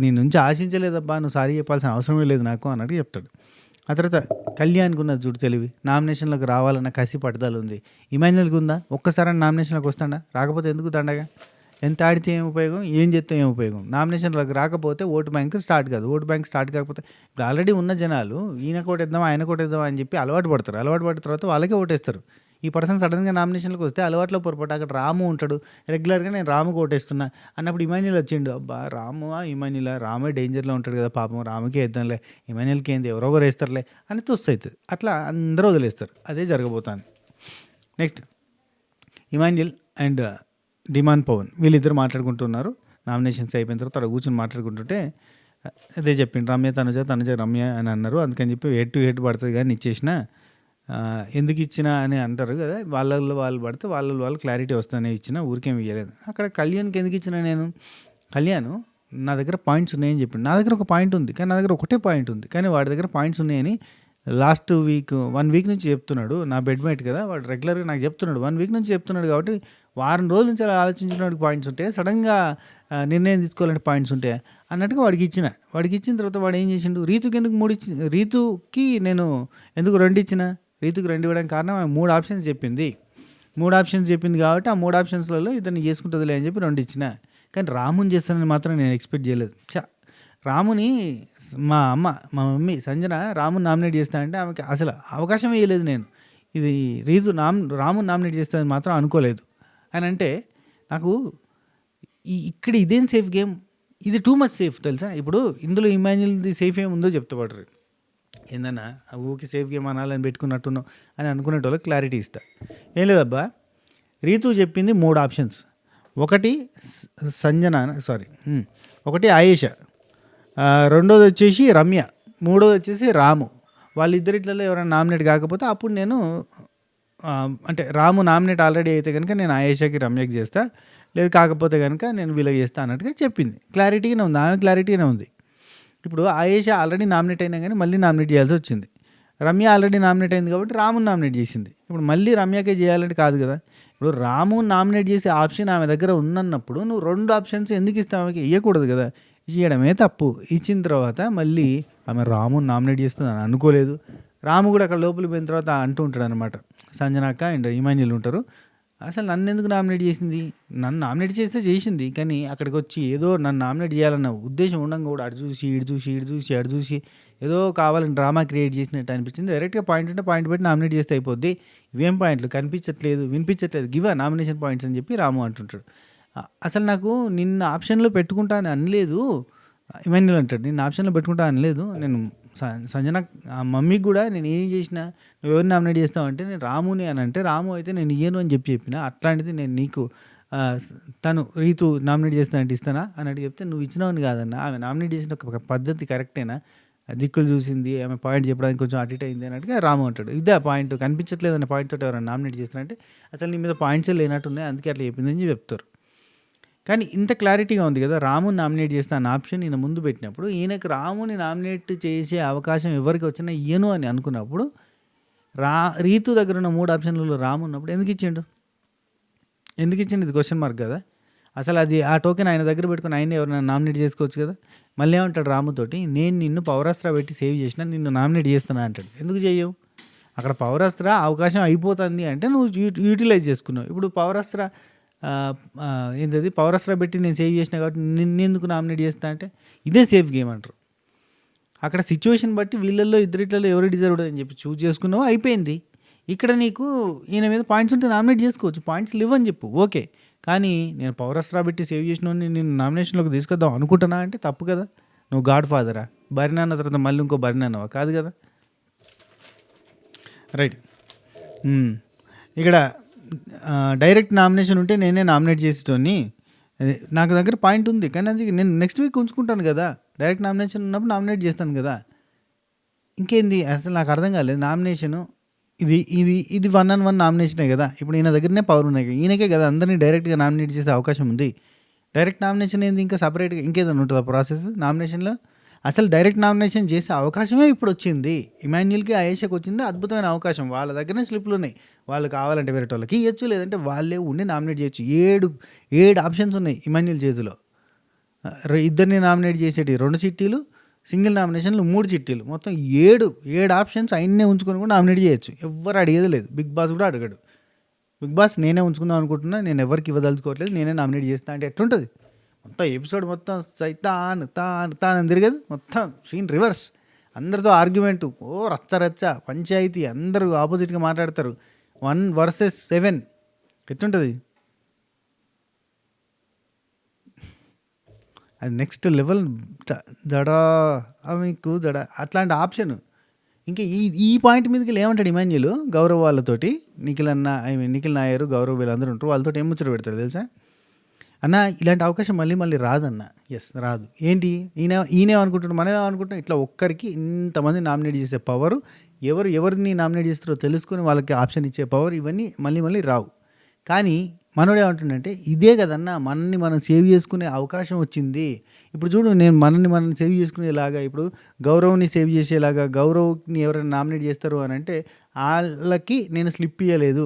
నీ నుంచి ఆశించలేదబ్బా, నువ్వు సారీ చెప్పాల్సిన అవసరమే లేదు నాకు అన్నట్టు చెప్తాడు. ఆ తర్వాత కళ్యాణ్కి ఉన్నది చూడు తెలివి, నామినేషన్లకు రావాలన్న కసి పట్టుదల ఉంది. ఇమాన్యుల్కి ఉందా? ఒక్కసారి నామినేషన్లకు వస్తాడా? రాకపోతే ఎందుకు దండగా? ఎంత ఆడితే ఏం ఉపయోగం, ఏం చేస్తే ఏం ఉపయోగం? నామినేషన్లకు రాకపోతే ఓటు బ్యాంక్ స్టార్ట్ కాదు. ఓటు బ్యాంక్ స్టార్ట్ కాకపోతే ఇప్పుడు ఆల్రెడీ ఉన్న జనాలు ఈయన కోటేద్దాం ఆయన కోటేద్దాం అని చెప్పి అలవాటు పడతారు. అలవాటు పడిన తర్వాత వాళ్ళకే ఓటేస్తారు. ఈ పర్సన్ సడన్గా నామినేషన్లకు వస్తే అలవాట్లో పొరపాటు అక్కడ రాము ఉంటాడు, రెగ్యులర్గా నేను రాముకు ఓటేస్తున్నా అన్నప్పుడు ఇమాన్యుల్ వచ్చిండు, అబ్బా రాము ఇమాన్యుల్, రామే డేంజర్లో ఉంటాడు కదా పాపం, రాముకే వేద్దాంలే, ఇమాన్యుల్కి ఏంది ఎవరో ఒకరు వేస్తారులే అని తొస్తవుతుంది. అట్లా అందరూ వదిలేస్తారు. అదే జరగబోతుంది. Next Emmanuel and Demon Pavan వీళ్ళిద్దరు మాట్లాడుకుంటున్నారు. నామినేషన్స్ అయిపోయిన తర్వాత అక్కడ కూర్చొని మాట్లాడుకుంటుంటే అదే చెప్పిండు, రమ్య తనుజ రమ్య అని అన్నారు, అందుకని చెప్పి హెడ్ టు హెడ్ పడుతుంది కానీ ఇచ్చేసిన, ఎందుకు ఇచ్చినా అని అంటారు కదా, వాళ్ళు పడితే వాళ్ళు క్లారిటీ వస్తుందనే ఇచ్చిన, ఊరికేం ఇవ్వలేదు. అక్కడ కళ్యాణ్కి ఎందుకు ఇచ్చిన నేను, కళ్యాణ్ నా దగ్గర పాయింట్స్ ఉన్నాయని చెప్పిండు. నా దగ్గర ఒక పాయింట్ ఉంది కానీ నా దగ్గర ఒకటే పాయింట్ ఉంది, కానీ వాడి దగ్గర పాయింట్స్ ఉన్నాయని లాస్ట్ వీక్ 1 వీక్ నుంచి చెప్తున్నాడు. నా బెడ్మేట్ కదా వాడు, రెగ్యులర్గా నాకు చెప్తున్నాడు, 1 వీక్ నుంచి చెప్తున్నాడు. కాబట్టి వారం రోజుల నుంచి అలా ఆలోచించినవాడికి పాయింట్స్ ఉంటాయి, సడన్గా నిర్ణయం తీసుకోవాలంటే పాయింట్స్ ఉంటాయి అన్నట్టుగా వాడికి ఇచ్చిన తర్వాత వాడు ఏం చేసిండు, రీతుకి ఎందుకు 3 ఇచ్చి, రీతుకి నేను ఎందుకు 2 ఇచ్చిన, రీతుకి 2 ఇవ్వడానికి కారణం ఆమె 3 ఆప్షన్స్ చెప్పింది. 3 ఆప్షన్స్ చెప్పింది కాబట్టి ఆ 3 ఆప్షన్స్లలో ఇతన్ని చేసుకుంటుందిలే అని చెప్పి 2 ఇచ్చిన. కానీ రాముని చేస్తానని మాత్రం నేను ఎక్స్పెక్ట్ చేయలేదు. రాముని మా మమ్మీ సంజన రాముని నామినేట్ చేస్తానంటే ఆమెకి అసలు అవకాశమే ఇవ్వలేదు నేను. ఇది రాముని నామినేట్ చేస్తానని మాత్రం అనుకోలేదు అని అంటే నాకు ఇక్కడ ఇదేం సేఫ్ గేమ్, ఇది టూ మచ్ సేఫ్ తెలుసా. ఇప్పుడు ఇందులో ఇమాన్యుల్ది సేఫ్ ఏముందో చెప్తా పడరు, ఏందన్నా ఊకి సేఫ్ గేమ్ అనాలని పెట్టుకున్నట్టున్నావు అని అనుకునేటోళ్ళకి క్లారిటీ ఇస్తా. ఏం లేదబ్బా, రీతు చెప్పింది 3 ఆప్షన్స్, ఒకటి ఒకటి ఆయేష, రెండోది వచ్చేసి రమ్య, మూడోది వచ్చేసి రాము. వాళ్ళిద్దరిట్లలో ఎవరైనా నామినేట్ కాకపోతే అప్పుడు నేను అంటే రాము నామినేట్ ఆల్రెడీ అయితే కనుక నేను ఆయేషకి రమ్యకి చేస్తా, లేదు కాకపోతే కనుక నేను వీళ్ళకి చేస్తా అన్నట్టుగా చెప్పింది. క్లారిటీగానే ఉంది, ఆమె క్లారిటీగానే ఉంది. ఇప్పుడు ఆయేష ఆల్రెడీ నామినేట్ అయినా కానీ మళ్ళీ నామినేట్ చేయాల్సి వచ్చింది. రమ్య ఆల్రెడీ నామినేట్ అయింది కాబట్టి రాముని నామినేట్ చేసింది. ఇప్పుడు మళ్ళీ రమ్యకే చేయాలంటే కాదు కదా. ఇప్పుడు రాముని నామినేట్ చేసే ఆప్షన్ ఆమె దగ్గర ఉన్నప్పుడు నువ్వు 2 ఆప్షన్స్ ఎందుకు ఇస్తావు, ఆమెకి ఇవ్వకూడదు కదా. ఇవ్వడమే తప్పు. ఇచ్చిన తర్వాత మళ్ళీ ఆమె రాముని నామినేట్ చేస్తుంది అని అనుకోలేదు. రాము కూడా అక్కడ లోపలికి పోయిన తర్వాత అంటూ ఉంటాడు అనమాట, సంజనాక అండ్ ఇమాన్యుల్ ఉంటారు, అసలు నన్ను ఎందుకు నామినేట్ చేసింది, నన్ను నామినేట్ చేస్తే చేసింది కానీ అక్కడికి వచ్చి ఏదో నన్ను నామినేట్ చేయాలన్న ఉద్దేశం ఉండగా కూడా అటు చూసి అటు చూసి ఏదో కావాలని డ్రామా క్రియేట్ చేసినట్టు అనిపించింది. డైరెక్ట్గా పాయింట్ ఉంటే పాయింట్ పెట్టి నామినేట్ చేస్తే అయిపోద్ది, ఇవేం పాయింట్లు కనిపించట్లేదు వినిపించట్లేదు, గివ్ నామినేషన్ పాయింట్స్ అని చెప్పి రాము అంటుంటాడు. అసలు నాకు నిన్న ఆప్షన్లో పెట్టుకుంటా అని అనలేదు ఇమాన్యుల్ అంటాడు, నిన్న ఆప్షన్లో పెట్టుకుంటా అనలేదు నేను. సంజన మమ్మీకి కూడా నేను ఏం చేసినా నువ్వు ఎవరిని నామినేట్ చేస్తావు అంటే నేను రాముని అని అంటే, రాము అయితే నేను ఇయ్యను అని చెప్పిన, అట్లాంటిది నేను నీకు తను రీతు నామినేట్ చేస్తానంటే ఇస్తానా అన్నట్టు చెప్తే నువ్వు ఇచ్చినావని కాదన్న, ఆమె నామినేట్ చేసిన ఒక పద్ధతి కరెక్టేనా, దిక్కులు చూసింది ఆమె పాయింట్ చెప్పడానికి కొంచెం అటు ఇటు అయింది అన్నట్టుగా రాము అంటాడు. ఇదే పాయింట్ కనిపించట్లేదు అనే పాయింట్ తోటి ఎవరైనా నామినేట్ చేస్తానంటే అసలు నీ మీద పాయింట్సే లేనట్టున్నాయి అందుకే అట్లా చెప్పిందని చెప్పి చెప్తారు. కానీ ఇంత క్లారిటీగా ఉంది కదా, రాముని నామినేట్ చేస్తా అన్న ఆప్షన్ ఈయన ముందు పెట్టినప్పుడు ఈయనకు రాముని నామినేట్ చేసే అవకాశం ఎవరికి వచ్చినా ఇయ్యను అని అనుకున్నప్పుడు రీతు దగ్గర ఉన్న 3 ఆప్షన్లలో రాము ఉన్నప్పుడు ఎందుకు ఇచ్చిండు? ఇది క్వశ్చన్ మార్క్ కదా. అసలు అది ఆ టోకెన్ ఆయన దగ్గర పెట్టుకొని ఆయన ఎవరైనా నామినేట్ చేసుకోవచ్చు కదా. మళ్ళీ ఏమంటాడు రాముతోటి, నేను నిన్ను పౌరాస్త్ర పెట్టి సేవ్ చేసినా, నిన్ను నామినేట్ చేస్తున్నా అంటాడు. ఎందుకు చేయవు? అక్కడ పౌరాస్త్ర అవకాశం అయిపోతుంది అంటే నువ్వు యూటిలైజ్ చేసుకున్నావు. ఇప్పుడు పౌరాస్త్ర ఏంటది, పౌరాస్త్ర పెట్టి నేను సేవ్ చేసినా కాబట్టి నిన్ను ఎందుకు నామినేట్ చేస్తా అంటే ఇదే సేఫ్ గేమ్ అంటారు. అక్కడ సిచ్యువేషన్ బట్టి వీళ్ళల్లో ఇద్దరిట్లలో ఎవరు డిజర్వ్డ్ అని చెప్పి చూజ్ చేసుకున్నావు, అయిపోయింది. ఇక్కడ నీకు ఈయన మీద పాయింట్స్ ఉంటే నామినేట్ చేసుకోవచ్చు, పాయింట్స్ లేవు అని చెప్పు, ఓకే. కానీ నేను పౌరాస్త్ర పెట్టి సేవ్ చేసిన నేను నామినేషన్లోకి తీసుకొద్దాం అనుకుంటున్నా అంటే తప్పు కదా. నువ్వు గాడ్ ఫాదరా? బరినాన్న తర్వాత మళ్ళీ ఇంకో బరినాన్నవా? కాదు కదా. రైట్. ఇక్కడ డైరెక్ట్ నామినేషన్ ఉంటే నేనే నామినేట్ చేసేటోని, నాకు దగ్గర పాయింట్ ఉంది కానీ అది నేను నెక్స్ట్ వీక్ ఉంచుకుంటాను కదా. డైరెక్ట్ నామినేషన్ ఉన్నప్పుడు నామినేట్ చేస్తాను కదా. ఇంకేంది అసలు నాకు అర్థం కాలేదు. నామినేషను ఇది 1-on-1 నామినేషనే కదా. ఇప్పుడు ఈయన దగ్గరనే పవర్ ఉన్నాయి, ఈయనకే కదా అందరినీ డైరెక్ట్గా నామినేట్ చేసే అవకాశం ఉంది. డైరెక్ట్ నామినేషన్ ఏంది, ఇంకా సపరేట్గా ఇంకేదైనా ఉంటుందా ప్రాసెస్ నామినేషన్లో? అసలు డైరెక్ట్ నామినేషన్ చేసే అవకాశమే ఇప్పుడు వచ్చింది. ఇమాన్యుల్కి, ఆయేషాకి వచ్చింది అద్భుతమైన అవకాశం. వాళ్ళ దగ్గరనే స్లిప్లు ఉన్నాయి, వాళ్ళు కావాలంటే వేరే వాళ్ళకి ఇవ్వచ్చు, లేదంటే వాళ్ళే ఉండి నామినేట్ చేయొచ్చు. 7 ఆప్షన్స్ ఉన్నాయి ఇమాన్యుల్ చేతిలో. ఇద్దరిని నామినేట్ చేసేటి 2 చిట్టీలు, సింగిల్ నామినేషన్లు 3 చిట్టీలు, మొత్తం 7 ఆప్షన్స్ ఆయన్నే ఉంచుకొని కూడా నామినేట్ చేయొచ్చు. ఎవ్వరు అడిగేది లేదు, బిగ్ బాస్ కూడా అడగడు. బిగ్ బాస్ నేనే ఉంచుకుందాం అనుకుంటున్నా, నేను ఎవరికి ఇవ్వదలుచుకోవట్లేదు, నేనే నామినేట్ చేస్తా అంటే ఎట్లుంటుంది? మొత్తం ఎపిసోడ్ మొత్తం తాను అని తిరగదు, మొత్తం సీన్ రివర్స్. అందరితో ఆర్గ్యుమెంటు, రచ్చ పంచాయతీ, అందరూ ఆపోజిట్గా మాట్లాడతారు. 1 vs 7 ఎట్లుంటుంది అది? నెక్స్ట్ లెవెల్ దడా అట్లాంటి ఆప్షన్. ఇంకా ఈ పాయింట్ మీదకి ఏమంటాడు ఇమాన్యుల్ గౌరవ్ వాళ్ళతోటి, నిఖిల్ నాయర్, గౌరవ్ వీళ్ళందరూ ఉంటారు, వాళ్ళతో ఏం ముచ్చట పెడతారు తెలుసా? అన్న ఇలాంటి అవకాశం మళ్ళీ రాదన్న. ఎస్ రాదు. ఏంటి ఈయనే అనుకుంటున్నాడు, మనమే అనుకుంటున్నాం. ఇట్లా ఒక్కరికి ఇంతమంది నామినేట్ చేసే పవరు, ఎవరిని నామినేట్ చేస్తారో తెలుసుకొని వాళ్ళకి ఆప్షన్ ఇచ్చే పవర్, ఇవన్నీ మళ్ళీ రావు. కానీ మనోడు ఏమంటుండంటే ఇదే కదన్న మనల్ని మనం సేవ్ చేసుకునే అవకాశం వచ్చింది. ఇప్పుడు చూడు, నేను మనల్ని సేవ్ చేసుకునేలాగా, ఇప్పుడు గౌరవ్ని సేవ్ చేసేలాగా, గౌరవ్ని ఎవరైనా నామినేట్ చేస్తారు అని అంటే వాళ్ళకి నేను స్లిప్ ఇవ్వలేదు.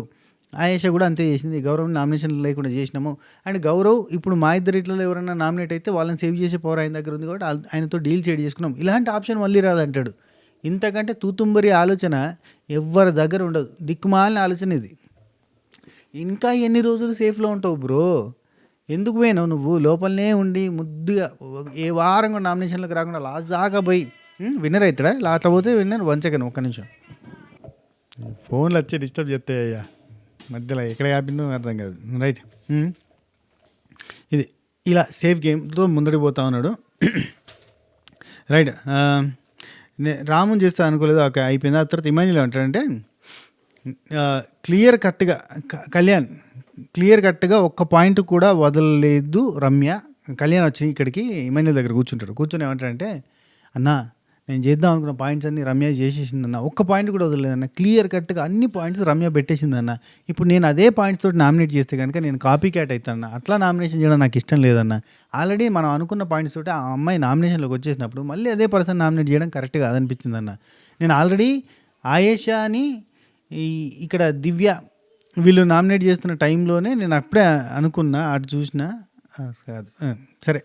ఆయేషా కూడా అంతే చేసింది, గౌరవ్ నామినేషన్ లేకుండా చేసినాము. అండ్ గౌరవ్ ఇప్పుడు మా ఇద్దరిట్లో ఎవరైనా నామినేట్ అయితే వాళ్ళని సేవ్ చేసే పవర్ ఆయన దగ్గర ఉంది కాబట్టి ఆయనతో డీల్ చేసుకున్నాం. ఇలాంటి ఆప్షన్ మళ్ళీ రాదంటాడు. ఇంతకంటే తూతుంబరి ఆలోచన ఎవరి దగ్గర ఉండదు. దిక్కుమాలిన ఆలోచన ఇది. ఇంకా ఎన్ని రోజులు సేఫ్లో ఉంటావు బ్రో? ఎందుకు పోయినావు నువ్వు? లోపలనే ఉండి ముద్దుగా ఏ వారం కూడా నామినేషన్లకు రాకుండా లాస్ట్ దాకా పోయి విన్నర్ అవుతాడా? లాస్ట్ పోతే విన్నర్. 1 సెకండ్, ఒక్క నిమిషం. ఫోన్లు వచ్చి డిస్టర్బ్ చేస్తాయి అయ్యా మధ్యలో, ఎక్కడ ఆపిందో అర్థం కాదు. రైట్. ఇది ఇలా సేఫ్ గేమ్తో ముందడికి పోతా ఉన్నాడు. రైట్. రాముని చేస్తా అనుకోలేదు, ఓకే అయిపోయింది. ఆ తర్వాత ఇమాన్యుల్ అంటాడంటే క్లియర్ కట్గా ఒక్క పాయింట్ కూడా వదలలేదు రమ్య. కళ్యాణ్ వచ్చి ఇక్కడికి ఇమాన్యుల్ దగ్గర కూర్చొని ఏమంటాడంటే, అన్న నేను చేద్దాం అనుకున్న పాయింట్స్ అన్ని రమ్య చేసేసిందన్న, ఒక్క పాయింట్ కూడా వదలలేదన్న, క్లియర్ కట్గా అన్ని పాయింట్స్ రమ్య పెట్టేసిందన్న. ఇప్పుడు నేను అదే పాయింట్స్ తోటి నామినేట్ చేస్తే కనుక నేను కాపీ క్యాట్ అవుతాను, అట్లా నామినేషన్ చేయడం నాకు ఇష్టం లేదన్న. ఆల్రెడీ మనం అనుకున్న పాయింట్స్ తోటి ఆ అమ్మాయి నామినేషన్లోకి వచ్చేసినప్పుడు మళ్ళీ అదే పర్సన్ నామినేట్ చేయడం కరెక్ట్ కాదనిపించిందన్న. నేను ఆల్రెడీ ఆయేషాని ఇక్కడ దివ్య వీళ్ళు నామినేట్ చేస్తున్న టైంలోనే నేను అప్పుడే అనుకున్నా, అటు చూసినా కాదు సరే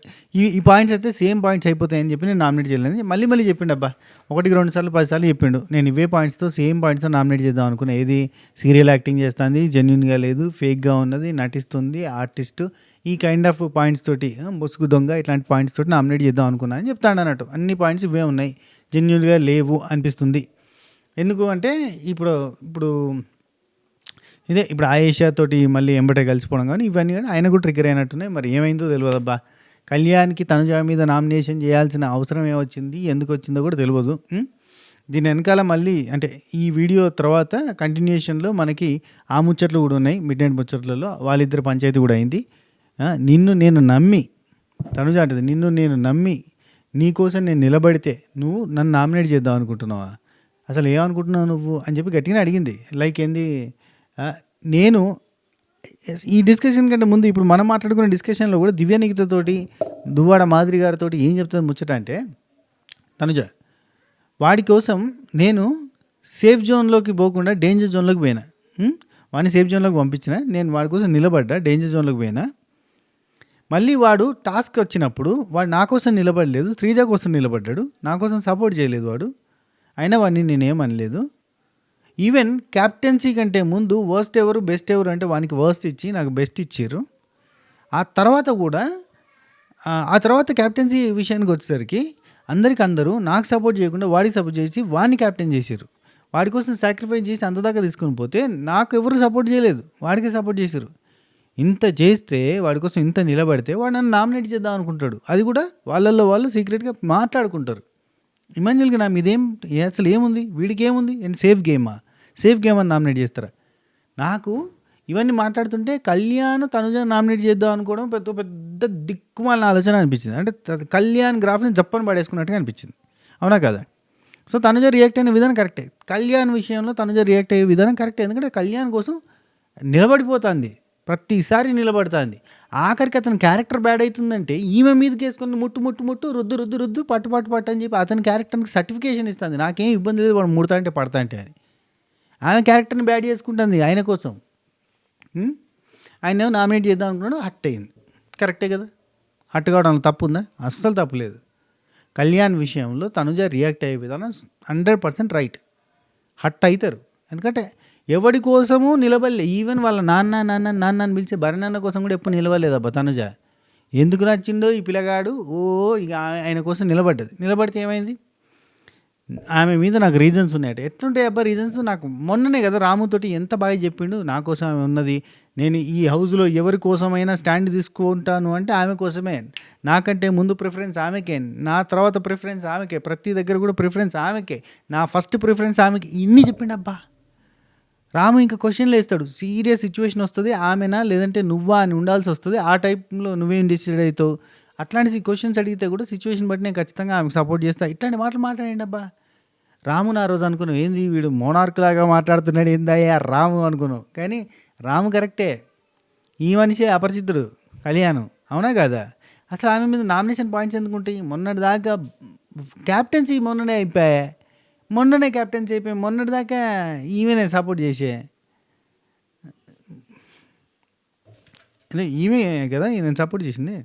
ఈ పాయింట్స్ అయితే సేమ్ పాయింట్స్ అయిపోతాయని చెప్పి నేను నామినేట్ చేయలేదని మళ్ళీ చెప్పిండు. అబ్బా 1-2 సార్లు 10 సార్లు చెప్పిండు. నేను ఇవే పాయింట్స్తో సేమ్ పాయింట్స్తో నామినేట్ చేద్దాం అనుకున్నా. ఏది సీరియల్ యాక్టింగ్ చేస్తుంది, జెన్యున్గా లేదు, ఫేక్గా ఉన్నది, నటిస్తుంది, ఆర్టిస్టు, ఈ కైండ్ ఆఫ్ పాయింట్స్ తోటి, ముసుగు దొంగ, ఇట్లాంటి పాయింట్స్ తోటి నామినేట్ చేద్దాం అనుకున్నా అని చెప్తాడు అన్నట్టు. అన్ని పాయింట్స్ ఇవే ఉన్నాయి, జెన్యున్గా లేవు అనిపిస్తుంది. ఎందుకు అంటే ఇప్పుడు ఇప్పుడు ఆయేషా తోటి మళ్ళీ ఎంబటే కలిసిపోవడం కానీ ఇవన్నీ కానీ ఆయన కూడా ట్రిగ్గర్ అయినట్టున్నాయి. మరి ఏమైందో తెలియదు. అబ్బా కళ్యాణ్కి తనుజ మీద నామినేషన్ చేయాల్సిన అవసరం ఏమొచ్చింది, ఎందుకు వచ్చిందో కూడా తెలియదు. దీని వెనకాల మళ్ళీ అంటే ఈ వీడియో తర్వాత కంటిన్యూషన్లో మనకి ఆ ముచ్చట్లు కూడా ఉన్నాయి. మిడ్ నైట్ ముచ్చట్లలో వాళ్ళిద్దరు పంచాయతీ కూడా అయింది. నిన్ను నేను నమ్మి, తనుజ అంటది, నిన్ను నేను నమ్మి నీకోసం నేను నిలబడితే నువ్వు నన్ను నామినేట్ చేద్దాం అనుకుంటున్నావా? అసలు ఏమనుకుంటున్నావు నువ్వు అని చెప్పి గట్టిగా అడిగింది. లైక్ ఏంది, నేను ఈ డిస్కషన్ కంటే ముందు ఇప్పుడు మనం మాట్లాడుకున్న డిస్కషన్లో కూడా దివ్యానికితోటి, దువ్వాడ మాదిరి గారితో ఏం చెప్తుంది ముచ్చట అంటే, తనుజ వాడి కోసం నేను సేఫ్ జోన్లోకి పోకుండా డేంజర్ జోన్లోకి పోయినా. వాడిని సేఫ్ జోన్లోకి పంపించిన, నేను వాడి కోసం నిలబడ్డా, డేంజర్ జోన్లోకి పోయినా. మళ్ళీ వాడు టాస్క్ వచ్చినప్పుడు వాడు నా కోసం నిలబడలేదు, శ్రీజ కోసం నిలబడ్డాడు, నా కోసం సపోర్ట్ చేయలేదు వాడు. అయినా వాడిని నేనేమనలేదు. ఈవెన్ క్యాప్టెన్సీ కంటే ముందు వర్స్ట్ ఎవరు బెస్ట్ ఎవరు అంటే వానికి వర్స్ట్ ఇచ్చి నాకు బెస్ట్ ఇచ్చారు. ఆ తర్వాత కూడా ఆ తర్వాత క్యాప్టెన్సీ విషయానికి వచ్చేసరికి అందరూ నాకు సపోర్ట్ చేయకుండా వాడికి సపోర్ట్ చేసి వాడిని క్యాప్టెన్ చేశారు. వాడి కోసం సాక్రిఫైస్ చేసి అంతదాకా తీసుకొని పోతే నాకు ఎవరు సపోర్ట్ చేయలేదు, వాడికి సపోర్ట్ చేశారు. ఇంత చేస్తే వాడి కోసం ఇంత నిలబడితే వాడు నన్ను నామినేట్ చేద్దాం అనుకుంటాడు. అది కూడా వాళ్ళల్లో వాళ్ళు సీక్రెట్గా మాట్లాడుకుంటారు. ఇమాన్యుల్కి నా మీదేం అసలు ఏముంది, వీడికి ఏముంది, సేఫ్ గేమా, సేఫ్ గేమ్ అని నామినేట్ చేస్తారా? నాకు ఇవన్నీ మాట్లాడుతుంటే కళ్యాణ్ తనుజ నామినేట్ చేద్దాం అనుకోవడం పెద్ద పెద్ద దిక్కుమాలిన ఆలోచన అనిపించింది. అంటే కళ్యాణ్ గ్రాఫ్ని జప్పని పడేసుకున్నట్టుగా అనిపించింది. అవునా కదా? సో తనుజ రియాక్ట్ అయిన విధానం కరెక్టే, కళ్యాణ్ విషయంలో తనుజ రియాక్ట్ అయ్యే విధానం కరెక్టే. ఎందుకంటే కళ్యాణ్ కోసం నిలబడిపోతుంది, ప్రతిసారి నిలబడుతుంది. ఆఖరికి అతని క్యారెక్టర్ బ్యాడ్ అవుతుందంటే ఈమె మీదకి వేసుకొని ముట్టు రుద్దు రుద్దు రుద్దు పట్టు అని చెప్పి అతని క్యారెక్టర్కి సర్టిఫికేషన్ ఇస్తుంది. నాకేం ఇబ్బంది లేదు వాడు ముడతా అంటే పడతా అంటే అని. ఆమె క్యారెక్టర్ని బ్యాడ్ చేసుకుంటుంది ఆయన కోసం. ఆయన నామినేట్ చేద్దాం అనుకున్నాడు, హట్ అయింది. కరెక్టే కదా? హట్ కావడం తప్పు ఉందా? అస్సలు తప్పు లేదు. కళ్యాణ్ విషయంలో తనుజ రియాక్ట్ అయ్యే విధానం 100% రైట్. హట్ అవుతారు, ఎందుకంటే ఎవడి కోసము నిలబడలే. ఈవెన్ వాళ్ళ నాన్న అని పిలిచే భరణాన్న కోసం కూడా ఎప్పుడు నిలబడలేదబ్బా తనుజ. ఎందుకు నచ్చిండో ఈ పిల్లగాడు, ఇక ఆయన కోసం నిలబడితే ఏమైంది? ఆమె మీద నాకు రీజన్స్ ఉన్నాయట. ఎట్లుంటాయి అబ్బా రీజన్స్? నాకు మొన్ననే కదా రాముతోటి ఎంత బాగా చెప్పిండు, నా కోసం ఆమె ఉన్నది, నేను ఈ హౌస్లో ఎవరి కోసమైనా స్టాండ్ తీసుకుంటాను అంటే ఆమె కోసమే, నాకంటే ముందు ప్రిఫరెన్స్ ఆమెకే, నా తర్వాత ప్రిఫరెన్స్ ఆమెకే, ప్రతి దగ్గర కూడా ప్రిఫరెన్స్ ఆమెకే, నా ఫస్ట్ ప్రిఫరెన్స్ ఆమెకి. ఇన్ని చెప్పిండు అబ్బా రాము. ఇంకా క్వశ్చన్లు వేస్తాడు, సీరియస్ సిచ్యువేషన్ వస్తుంది, ఆమెనా లేదంటే నువ్వా అని ఉండాల్సి వస్తుంది, ఆ టైంలో నువ్వేం డిసైడ్ అవుతావు, అట్లాంటి క్వశ్చన్స్ అడిగితే కూడా సిచ్యువేషన్ బట్టి నేను ఖచ్చితంగా ఆమెకు సపోర్ట్ చేస్తా. ఇట్లాంటి మాటలు మాట్లాడండి అబ్బా. రాముని ఆ రోజు అనుకున్నావు ఏంది వీడు మోనార్క్ లాగా మాట్లాడుతున్నాడు ఏందయ్యా రాము అనుకున్నావు. కానీ రాము కరెక్టే, ఈ మనిషే అపరిచితుడు కళ్యాణ్. అవునా కదా? అసలు ఆమె మీద నామినేషన్ పాయింట్స్ ఎందుకుంటాయి? మొన్నటి దాకా క్యాప్టెన్సీ మొన్ననే అయిపోయాయి, మొన్నటి దాకా ఈమెనే సపోర్ట్ చేసే, ఈమె కదా నేను సపోర్ట్ చేసింది.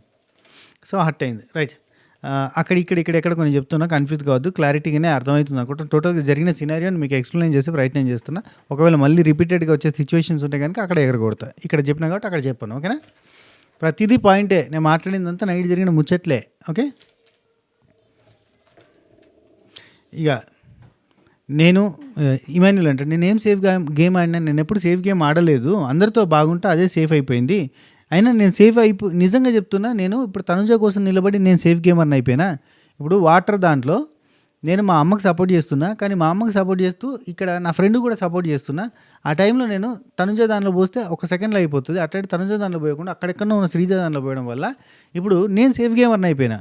సో హట్ అయింది, రైట్. అక్కడ ఇక్కడ కొన్ని చెప్తున్నా, కన్ఫ్యూజ్ కావద్దు, క్లారిటీగానే అర్థమవుతుంది అనుకుంటా. టోటల్గా జరిగిన సినారియోని మీకు ఎక్స్ప్లెయిన్ చేసే ప్రయత్నం చేస్తున్నా. ఒకవేళ మళ్ళీ రిపీటెడ్గా వచ్చే సిచ్యువేషన్స్ ఉంటే కనుక అక్కడ ఎగరగొడతా. ఇక్కడ చెప్పినా కాబట్టి అక్కడ చెప్పాను, ఓకేనా? ప్రతిదీ పాయింటే, నేను మాట్లాడిందంతా నైట్ జరిగిన ముచ్చట్లే, ఓకే? ఇక నేను ఇమాన్యుల్ అంటే నేనేం సేఫ్ గేమ్ ఆడినా, నేను ఎప్పుడు సేఫ్ గేమ్ ఆడలేదు, అందరితో బాగుంటే అదే సేఫ్ అయిపోయింది. అయినా నేను నిజంగా చెప్తున్నా, నేను ఇప్పుడు తనుజ కోసం నిలబడి నేను సేఫ్ గేమర్ని అయిపోయినా. ఇప్పుడు వాటర్ దాంట్లో నేను మా అమ్మకి సపోర్ట్ చేస్తున్నా, కానీ మా అమ్మకి సపోర్ట్ చేస్తూ ఇక్కడ నా ఫ్రెండ్ కూడా సపోర్ట్ చేస్తున్నా. ఆ టైంలో నేను తనుజ దానిలో పోస్తే ఒక సెకండ్లో అయిపోతుంది, అట్లాంటి తనుజ దానిలో పోయకుండా అక్కడెక్కడో ఉన్న శ్రీజ దానిలో పోయడం వల్ల ఇప్పుడు నేను సేఫ్ గేమర్ని అయిపోయినా.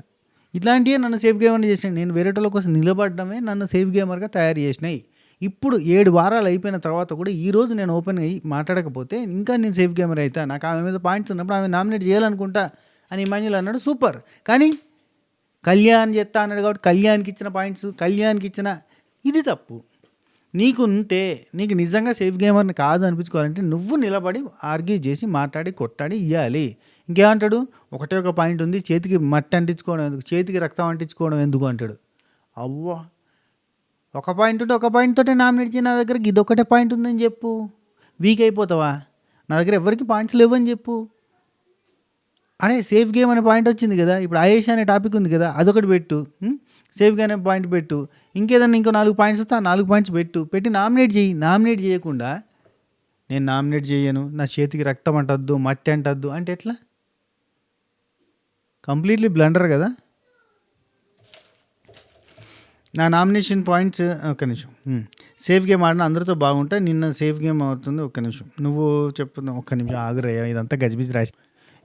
ఇట్లాంటివే నన్ను సేఫ్ గేమర్ని చేసినాయి. నేను వేరేటోళ్ళ కోసం నిలబడడమే నన్ను సేఫ్ గేమర్గా తయారు చేసినాయి. ఇప్పుడు 7 వారాలు అయిపోయిన తర్వాత కూడా ఈరోజు నేను ఓపెన్ అయ్యి మాట్లాడకపోతే ఇంకా నేను సేఫ్ గేమర్ అవుతా, నాకు ఆమె మీద పాయింట్స్ ఉన్నప్పుడు ఆమె నామినేట్ చేయాలనుకుంటా అని ఇమాన్యుల్ అన్నాడు. సూపర్. కానీ కళ్యాణ్ చెత్తా అన్నాడు కాబట్టి కళ్యాణ్కి ఇచ్చిన పాయింట్స్ కళ్యాణ్కి ఇచ్చిన, ఇది తప్పు. నీకు నిజంగా సేఫ్ గేమర్ని కాదు అనిపించుకోవాలంటే నువ్వు నిలబడి ఆర్గ్యూ చేసి మాట్లాడి కొట్టాడి ఇవ్వాలి. ఇంకేమంటాడు, ఒక పాయింట్ ఉంది, చేతికి మట్టి అంటించుకోవడం ఎందుకు, చేతికి రక్తం అంటించుకోవడం ఎందుకు అంటాడు. అవ్వా, ఒక పాయింట్ ఉంటే ఒక పాయింట్ తోటే నామినేట్ చేయి, నా దగ్గర ఇదొక్కటే పాయింట్ ఉందని చెప్పు. వీక్ అయిపోతావా? నా దగ్గర ఎవరికి పాయింట్స్ లేవని చెప్పు. అరే సేఫ్ గేమ్ అనే పాయింట్ వచ్చింది కదా, ఇప్పుడు ఆయేషా అనే టాపిక్ ఉంది కదా, అదొకటి పెట్టు, సేఫ్గా అనే పాయింట్ పెట్టు. ఇంకేదన్నా ఇంకో 4 పాయింట్స్ వస్తే ఆ 4 పాయింట్స్ పెట్టి నామినేట్ చేయి. నామినేట్ చేయకుండా నేను నామినేట్ చేయను, నా చేతికి రక్తం అంటద్దు, మట్టి అంటద్దు అంటే ఎట్లా? కంప్లీట్లీ బ్లండర్ కదా. నా నామినేషన్ పాయింట్స్, ఒక్క నిమిషం, సేఫ్ గేమ్ ఆడిన అందరితో బాగుంటా, నిన్న సేఫ్ గేమ్ అవుతుంది. ఒక్క నిమిషం నువ్వు చెప్తున్నా, ఒక్క నిమిషం ఆగురయ్యా, ఇదంతా గజిబిజి రాసి.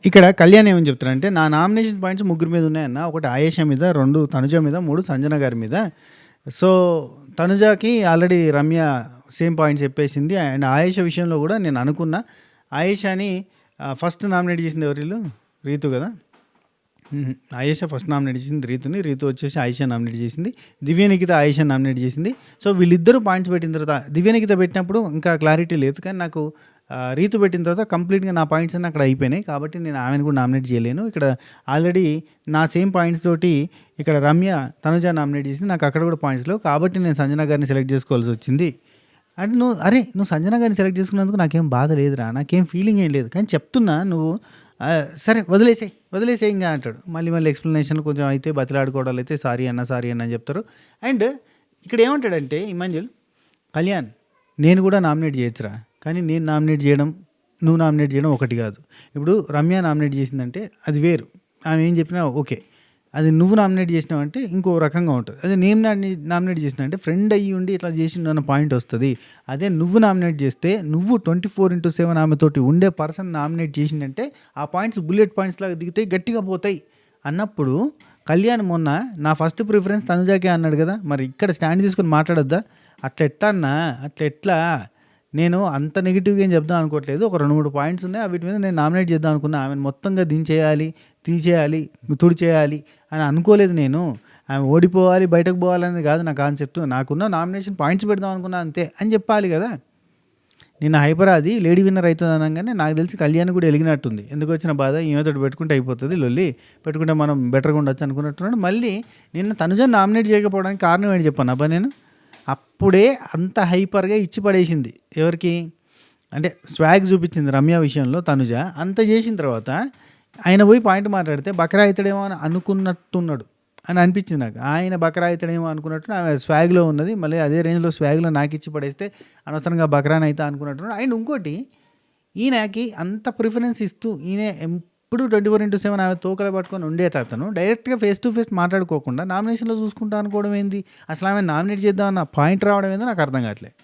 ఇక్కడ కళ్యాణ్ ఏమని చెప్తారంటే నా నామినేషన్ పాయింట్స్ 3 మీద ఉన్నాయన్న, 1 ఆయేషా మీద, 2 తనుజ మీద, 3 సంజన గారి మీద. సో తనుజకి ఆల్రెడీ రమ్య సేమ్ పాయింట్స్ చెప్పేసింది. అండ్ ఆయేషా విషయంలో కూడా నేను అనుకున్నా, ఆయేషాని ఫస్ట్ నామినేట్ చేసింది ఎవరు, రీతు కదా. ఆయేషా ఫస్ట్ నామినేట్ చేసింది రీతుని, రీతు వచ్చేసి ఆయిషా నామినేట్ చేసింది, దివ్య నిఖిత ఆయిషా నామినేట్ చేసింది. సో వీళ్ళిద్దరూ పాయింట్స్ పెట్టిన తర్వాత దివ్య నిఖిత పెట్టినప్పుడు ఇంకా క్లారిటీ లేదు, కానీ నాకు రీతు పెట్టిన తర్వాత కంప్లీట్గా నా పాయింట్స్ అన్నీ అక్కడ అయిపోయినాయి, కాబట్టి నేను ఆమెను కూడా నామినేట్ చేయలేను. ఇక్కడ ఆల్రెడీ నా సేమ్ పాయింట్స్ తోటి ఇక్కడ రమ్య తనుజ నామినేట్ చేసింది, నాకు అక్కడ కూడా పాయింట్స్ లేవు, కాబట్టి నేను సంజన గారిని సెలెక్ట్ చేసుకోవాల్సి వచ్చింది. అంటే నువ్వు సంజన గారిని సెలెక్ట్ చేసుకున్నందుకు నాకేం బాధ లేదురా, నాకేం ఫీలింగ్ ఏం లేదు, కానీ చెప్తున్నా నువ్వు సరే వదిలేసే ఇంకా అంటాడు. మళ్ళీ ఎక్స్ప్లెనేషన్లు కొంచెం అయితే బతిలాడుకోవడాలు అయితే సారీ అన్న అని చెప్తారు. అండ్ ఇక్కడ ఏమంటాడంటే ఇమాన్యుల్, కళ్యాణ్ నేను కూడా నామినేట్ చేయొచ్చురా, కానీ నేను నామినేట్ చేయడం నువ్వు నామినేట్ చేయడం ఒకటి కాదు. ఇప్పుడు రమ్య నామినేట్ చేసిందంటే అది వేరు, ఆమె ఏం చెప్పినా ఓకే. అది నువ్వు నామినేట్ చేసినావంటే ఇంకో రకంగా ఉంటుంది. అదే నేను నామినేట్ చేసిన అంటే ఫ్రెండ్ అయ్యి ఉండి ఇట్లా చేసిండు అన్న పాయింట్ వస్తుంది. అదే నువ్వు నామినేట్ చేస్తే నువ్వు 24/7 ఆమెతోటి ఉండే పర్సన్ నామినేట్ చేసిందంటే ఆ పాయింట్స్ బుల్లెట్ పాయింట్స్ లాగా దిగితే గట్టిగా పోతాయి అన్నప్పుడు కళ్యాణ్ మొన్న నా ఫస్ట్ ప్రిఫరెన్స్ తనుజాకే అన్నాడు కదా, మరి ఇక్కడ స్టాండ్ తీసుకొని మాట్లాడొద్దా? అట్లా ఎట్లా నేను అంత నెగిటివ్గా ఏం చెప్దాం అనుకోవట్లేదు. ఒక 2-3 పాయింట్స్ ఉన్నాయి, వీటి మీద నేను నామినేట్ చేద్దాం అనుకున్నా. ఆమెను మొత్తంగా దించేయాలి, తీసేయాలి, తుడిచేయాలి అని అనుకోలేదు నేను. ఆమె ఓడిపోవాలి, బయటకు పోవాలనేది కాదు నా కాన్సెప్ట్. నాకున్న నామినేషన్ పాయింట్స్ పెడదాం అనుకున్నా అంతే అని చెప్పాలి కదా. నిన్న హైపరాది లేడీ విన్నర్ అవుతుంది అనగానే నాకు తెలిసి కళ్యాణ్ కూడా వెలిగినట్టుంది. ఎందుకు వచ్చిన బాధ, ఈమెతో పెట్టుకుంటే అయిపోతుంది, లొల్లి పెట్టుకుంటే మనం బెటర్గా ఉండొచ్చు అనుకున్నట్టున్నాడు. మళ్ళీ నిన్న తనుజని నామినేట్ చేయకపోవడానికి కారణం ఏంటి చెప్పాను అబ్బా నేను. అప్పుడే అంత హైపర్గా ఇచ్చి పడేసింది ఎవరికి అంటే స్వాగ్ చూపించింది రమ్య విషయంలో తనుజ. అంత చేసిన తర్వాత ఆయన పోయి పాయింట్ మాట్లాడితే బకరా అవుతాడేమో అని అనుకున్నట్టున్నాడు అని అనిపించింది నాకు. ఆయన బకరా అవుతాడేమో అనుకున్నట్టు ఆమె స్వాగ్లో ఉన్నది, మళ్ళీ అదే రేంజ్లో స్వాగ్లో నాకు ఇచ్చి పడేస్తే అనవసరంగా బకరాని అయితే అనుకున్నట్టున్నాడు. అండ్ ఇంకోటి, ఈయనకి అంత ప్రిఫరెన్స్ ఇస్తూ ఈయన ఎప్పుడు 24/7 ఆమె తోకలు పట్టుకొని ఉండేట అతను డైరెక్ట్గా ఫేస్ టు ఫేస్ మాట్లాడుకోకుండా నామినేషన్లో చూసుకుంటా అనుకోవడం ఏంది? అసలు ఆమె నామినేట్ చేద్దామన్న పాయింట్ రావడం ఏందో నాకు అర్థం కావట్లేదు.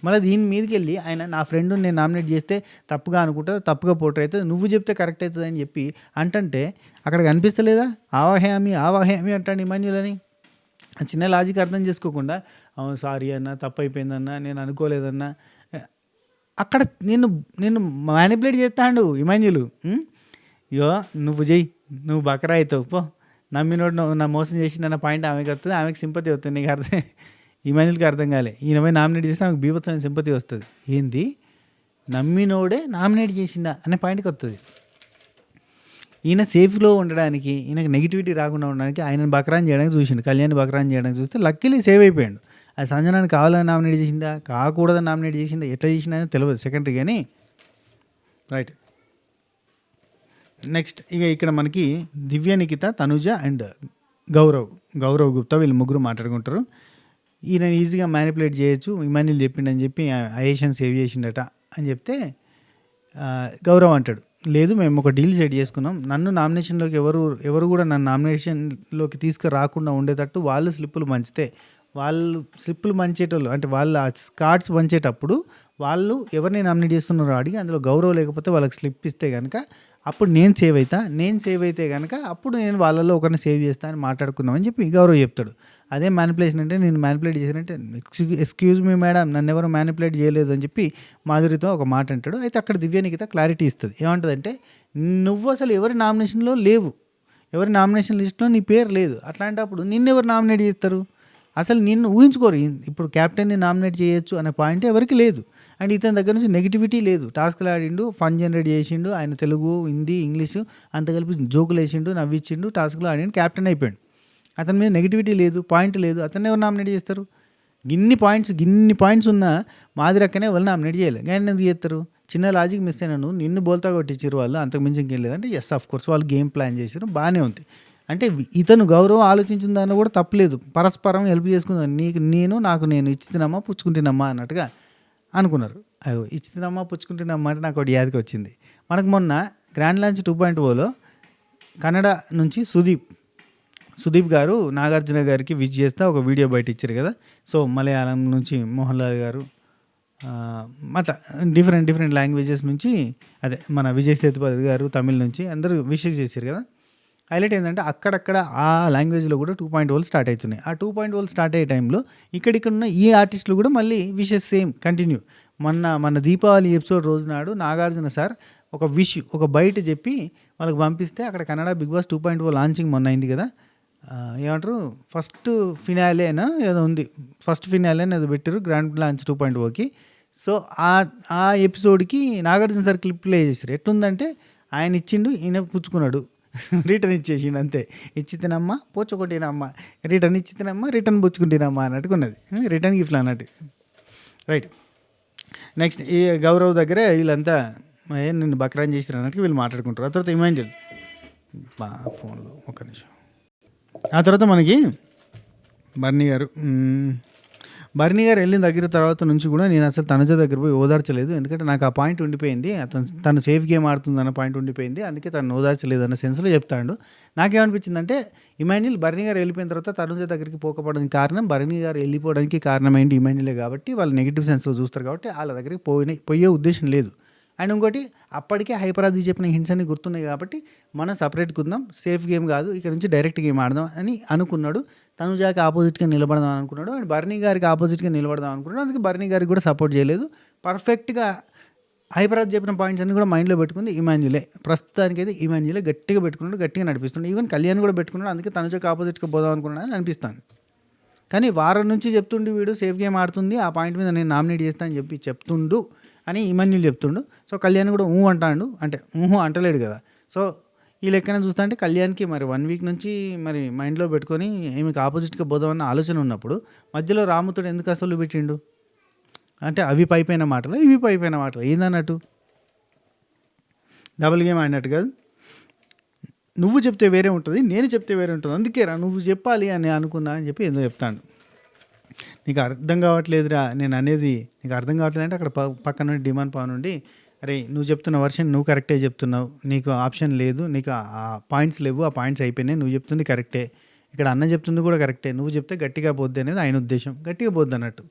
మళ్ళీ దీని మీదకి వెళ్ళి ఆయన నా ఫ్రెండ్ నేను నామినేట్ చేస్తే తప్పుగా అనుకుంటా, తప్పుగా పోటర్ అవుతుంది, నువ్వు చెప్తే కరెక్ట్ అవుతుంది అని చెప్పి అంటే అక్కడ కనిపిస్తలేదా ఆవాహ్యామి అంటాడు ఇమాన్యుల్ అని. చిన్న లాజిక్ అర్థం చేసుకోకుండా అవును సారీ అన్న, తప్పు అయిపోయిందన్న, నేను అనుకోలేదన్నా, అక్కడ నేను మ్యానిపులేట్ చేస్తాడు ఇమాన్యుల్. ఇగో నువ్వు బకరా అవుతావు పో, నమ్మినోడు నా మోసం చేసి నన్న పాయింట్ ఆమెకి వస్తుంది, ఆమెకి సింపతి వస్తుంది. నీకు అర్థం ఇమాన్యుల్కి అర్థం కాలే, ఈయన పోయి నామినేట్ చేస్తే ఆమెకు బీభత్సమైన సింపతి వస్తుంది. ఏంది నమ్మినోడే నామినేట్ చేసిందా అనే పాయింట్కి వస్తుంది. ఈయన సేఫ్లో ఉండడానికి, ఈయనకు నెగిటివిటీ రాకుండా ఉండడానికి ఆయనను బకరాన్ చేయడానికి చూసిండు, కళ్యాణ్ బకరాన్ చేయడానికి చూస్తే లక్కీలీ సేవ్ అయిపోయాడు. అది సంజనాన్ని కావాలని నామినేట్ చేసిందా, కాకూడదని నామినేట్ చేసిందా, ఎట్లా చేసిందా అని తెలియదు సెకండరీ కానీ. రైట్, నెక్స్ట్ ఇక ఇక్కడ మనకి దివ్య నిఖిత, తనుజ అండ్ గౌరవ్ గుప్తా వీళ్ళు ముగ్గురు మాట్లాడుకుంటారు. ఈయన ఈజీగా మ్యానిపులేట్ చేయొచ్చు, ఇమాన్యుల్ చెప్పిండని చెప్పి ఆయేషాని సేవ్ చేసిండట అని చెప్తే గౌరవ్ అంటాడు, లేదు మేము ఒక డీల్ సెట్ చేసుకున్నాం, నన్ను నామినేషన్లోకి ఎవరు కూడా నన్ను నామినేషన్లోకి తీసుకురాకుండా ఉండేటట్టు వాళ్ళు స్లిప్పులు మంచేటోళ్ళు అంటే వాళ్ళ కార్డ్స్ పంచేటప్పుడు వాళ్ళు ఎవరిని నామినేట్ చేస్తున్నారో అడిగి అందులో గౌరవ్ లేకపోతే వాళ్ళకి స్లిప్ ఇస్తే కనుక అప్పుడు నేను సేవ్ అయితే కనుక అప్పుడు నేను వాళ్ళలో ఒకరిని సేవ్ చేస్తా అని మాట్లాడుకుందామని చెప్పి గౌరవ్ చెప్తాడు. అదే మ్యానిపులేషన్ అంటే నేను మ్యానిపులేట్ చేశానంటే ఎక్స్క్యూజ్ మీ మేడం, నన్ను ఎవరు మ్యానిపులేట్ చేయలేదు అని చెప్పి మాధురితో ఒక మాట అంటాడు. అయితే అక్కడ దివ్య నిఖిత క్లారిటీ ఇస్తుంది. ఏమంటుందంటే నువ్వు అసలు ఎవరి నామినేషన్లో లేవు, ఎవరి నామినేషన్ లిస్ట్లో నీ పేరు లేదు, అట్లాంటప్పుడు నిన్నెవరు నామినేట్ చేస్తారు? అసలు నిన్ను ఊహించుకోరు. ఇప్పుడు క్యాప్టెన్ని నామినేట్ చేయొచ్చు అనే పాయింట్ ఎవరికి లేదు. అండ్ ఇతని దగ్గర నుంచి నెగిటివిటీ లేదు, టాస్క్లు ఆడిండు, ఫన్ జనరేట్ చేసిండు, ఆయన తెలుగు, హిందీ, ఇంగ్లీషు అంత కలిపి జోకులు వేసిండు, నవ్విచ్చిండు, టాస్క్లు ఆడిండు, క్యాప్టెన్ అయిపోయాడు. అతని మీద నెగిటివిటీ లేదు, పాయింట్ లేదు, అతన్ని ఎవరు నామినేట్ చేస్తారు? గిన్ని పాయింట్స్ ఉన్న మాదిరక్కనే వాళ్ళు నామినేట్ చేయలేదు, కానీ ఎందుకు చేస్తారు? చిన్న లాజిక్ మిస్ అయినాను, నిన్ను బోల్తా కొట్టించారు వాళ్ళు, అంతకు మించి ఇంకేం లేదంటే ఎస్ ఆఫ్ కోర్స్ వాళ్ళు గేమ్ ప్లాన్ చేశారు, బాగానే ఉంది. అంటే ఇతను గౌరవం ఆలోచించిన దాన్ని కూడా తప్పలేదు, పరస్పరం హెల్ప్ చేసుకుందాం, నేను ఇచ్చినమ్మా పుచ్చుకుంటున్నమ్మా అన్నట్టుగా అనుకున్నారు. అయ్యో ఇచ్చినమ్మా పుచ్చుకుంటున్నమ్మా అంటే నాకు ఒకటి యాదికి వచ్చింది. మనకు మొన్న గ్రాండ్ లాంచ్ 2.0లో కన్నడ నుంచి సుదీప్ గారు నాగార్జున గారికి విజ్ చేస్తే ఒక వీడియో బయట ఇచ్చారు కదా. సో మలయాళం నుంచి మోహన్ లాల్ గారు అట్లా డిఫరెంట్ లాంగ్వేజెస్ నుంచి, అదే మన విజయ్ సేతుపతి గారు తమిళ్ నుంచి అందరూ విషెస్ చేశారు కదా. హైలైట్ ఏంటంటే అక్కడక్కడ ఆ లాంగ్వేజ్లో కూడా 2.0 స్టార్ట్ అవుతున్నాయి. ఆ 2.0 స్టార్ట్ అయ్యే టైంలో ఇక్కడ ఉన్న ఈ ఆర్టిస్టులు కూడా మళ్ళీ విషెస్ సేమ్ కంటిన్యూ. మన దీపావళి ఎపిసోడ్ రోజు నాడు నాగార్జున సార్ ఒక బయట చెప్పి వాళ్ళకి పంపిస్తే అక్కడ కన్నడ బిగ్ బాస్ 2.0 లాంచింగ్ మొన్న అయింది కదా. ఏమంటారు ఫస్ట్ ఫినాలేనా ఏదో ఉంది, ఫస్ట్ ఫినాలే అని ఏదో పెట్టారు గ్రాండ్ లాంచ్ 2.0కి. సో ఆ ఎపిసోడ్కి నాగార్జున సార్ క్లిప్ ప్లే చేశారు. ఎట్లుందంటే ఆయన ఇచ్చిండు, ఈయన పుచ్చుకున్నాడు, రిటర్న్ ఇచ్చేసిండు అంతే. ఇచ్చి తినమ్మా పోచుకుంటేనమ్మా, రిటర్న్ ఇచ్చి తినమ్మా రిటర్న్ పుచ్చుకుంటేనమ్మా అన్నట్టుకున్నది, రిటర్న్ గిఫ్ట్ అన్నట్టు. రైట్, నెక్స్ట్ ఈ గౌరవ్ దగ్గర వీళ్ళంతా నిన్ను బక్రాన్ చేసిరు అన్నట్టు వీళ్ళు మాట్లాడుకుంటారు. ఆ తర్వాత ఇమాంజల్ ఫోన్లో ఒక నిమిషం. ఆ తర్వాత మనకి బర్నీ గారు వెళ్ళిన దగ్గర తర్వాత నుంచి కూడా నేను అసలు తనుజ దగ్గర పోయి ఓదార్చలేదు. ఎందుకంటే నాకు ఆ పాయింట్ ఉండిపోయింది, తను సేఫ్ గేమ్ ఆడుతుంది అన్న పాయింట్ ఉండిపోయింది. అందుకే తను ఓదార్చలేదు అన్న సెన్స్లో చెప్తాడు. నాకేమనిపించిందంటే ఇమాన్యుల్ బర్నీ గారు వెళ్ళిపోయిన తర్వాత తనుజ దగ్గరికి పోకపోవడానికి కారణం, బర్నీ గారు వెళ్ళిపోవడానికి కారణం ఏంటి ఇమాన్యులే కాబట్టి వాళ్ళు నెగిటివ్ సెన్స్లో చూస్తారు కాబట్టి వాళ్ళ దగ్గరికి పోయే ఉద్దేశం లేదు. అండ్ ఇంకోటి అప్పటికే హైపరాది చెప్పిన హింట్స్ అన్ని గుర్తున్నాయి కాబట్టి మనం సపరేట్గా ఉందాం, సేఫ్ గేమ్ కాదు, ఇక్కడ నుంచి డైరెక్ట్ గేమ్ ఆడదాం అని అనుకున్నాడు. తనుజాకి ఆపోజిట్గా నిలబడదాం అనుకున్నాడు అండ్ బర్నీ గారికి ఆపోజిట్గా నిలబడదాం అనుకున్నాడు. అందుకే బర్నీ గారికి కూడా సపోర్ట్ చేయలేదు. పర్ఫెక్ట్గా హైపరాజ్ చెప్పిన పాయింట్స్ అన్ని కూడా మైండ్లో పెట్టుకుంది ఇమాన్యులే. ప్రస్తుతానికి అయితే ఇమాన్యులే గట్టిగా పెట్టుకున్నాడు, గట్టిగా నడిపిస్తున్నాడు. ఈవెన్ కళ్యాణ్ కూడా పెట్టుకున్నాడు. అందుకే తనుజాకి ఆపోజిట్గా పోదాం అనుకున్నాడు అని అనిపిస్తుంది. కానీ వారం నుంచి చెప్తుండు వీడు సేఫ్ గేమ్ ఆడుతుంది, ఆ పాయింట్ మీద నేను నామినేట్ చేస్తాను అని చెప్తుండు అని ఇమాన్యుల్ చెప్తుండు. సో కళ్యాణ్ కూడా అంటాడు, అంటే అంటలేడు కదా. సో ఈ లెక్కన చూస్తా అంటే కళ్యాణ్కి మరి 1 వీక్ నుంచి మరి మైండ్లో పెట్టుకొని ఈమెకి ఆపోజిట్గా పోదామన్న ఆలోచన ఉన్నప్పుడు మధ్యలో రాముతుడు ఎందుకు అసలు పెట్టిండు అంటే అవి పైపోయిన మాటలు, ఇవి పైపోయిన మాటలు, ఏందన్నట్టు డబుల్ గేమ్ ఆడినట్టు కాదు. నువ్వు చెప్తే వేరే ఉంటుంది, నేను చెప్తే వేరే ఉంటుంది, అందుకే నువ్వు చెప్పాలి అని అనుకున్నా అని చెప్పి ఏదో చెప్తాను. నీకు అర్థం కావట్లేదురా నేను అనేది, నీకు అర్థం కావట్లేదు అంటే అక్కడ పక్కన డిమాండ్ పవన్ నుండి అరే నువ్వు చెప్తున్న వర్షన్ నువ్వు కరెక్టే చెప్తున్నావు, నీకు ఆప్షన్ లేదు, నీకు ఆ పాయింట్స్ లేవు, ఆ పాయింట్స్ అయిపోయినాయి, నువ్వు చెప్తుంది కరెక్టే, ఇక్కడ అన్న చెప్తుంది కూడా కరెక్టే, నువ్వు చెప్తే గట్టిగా పోద్ది అనేది ఆయన ఉద్దేశం. గట్టిగా పోద్ది అన్నట్టు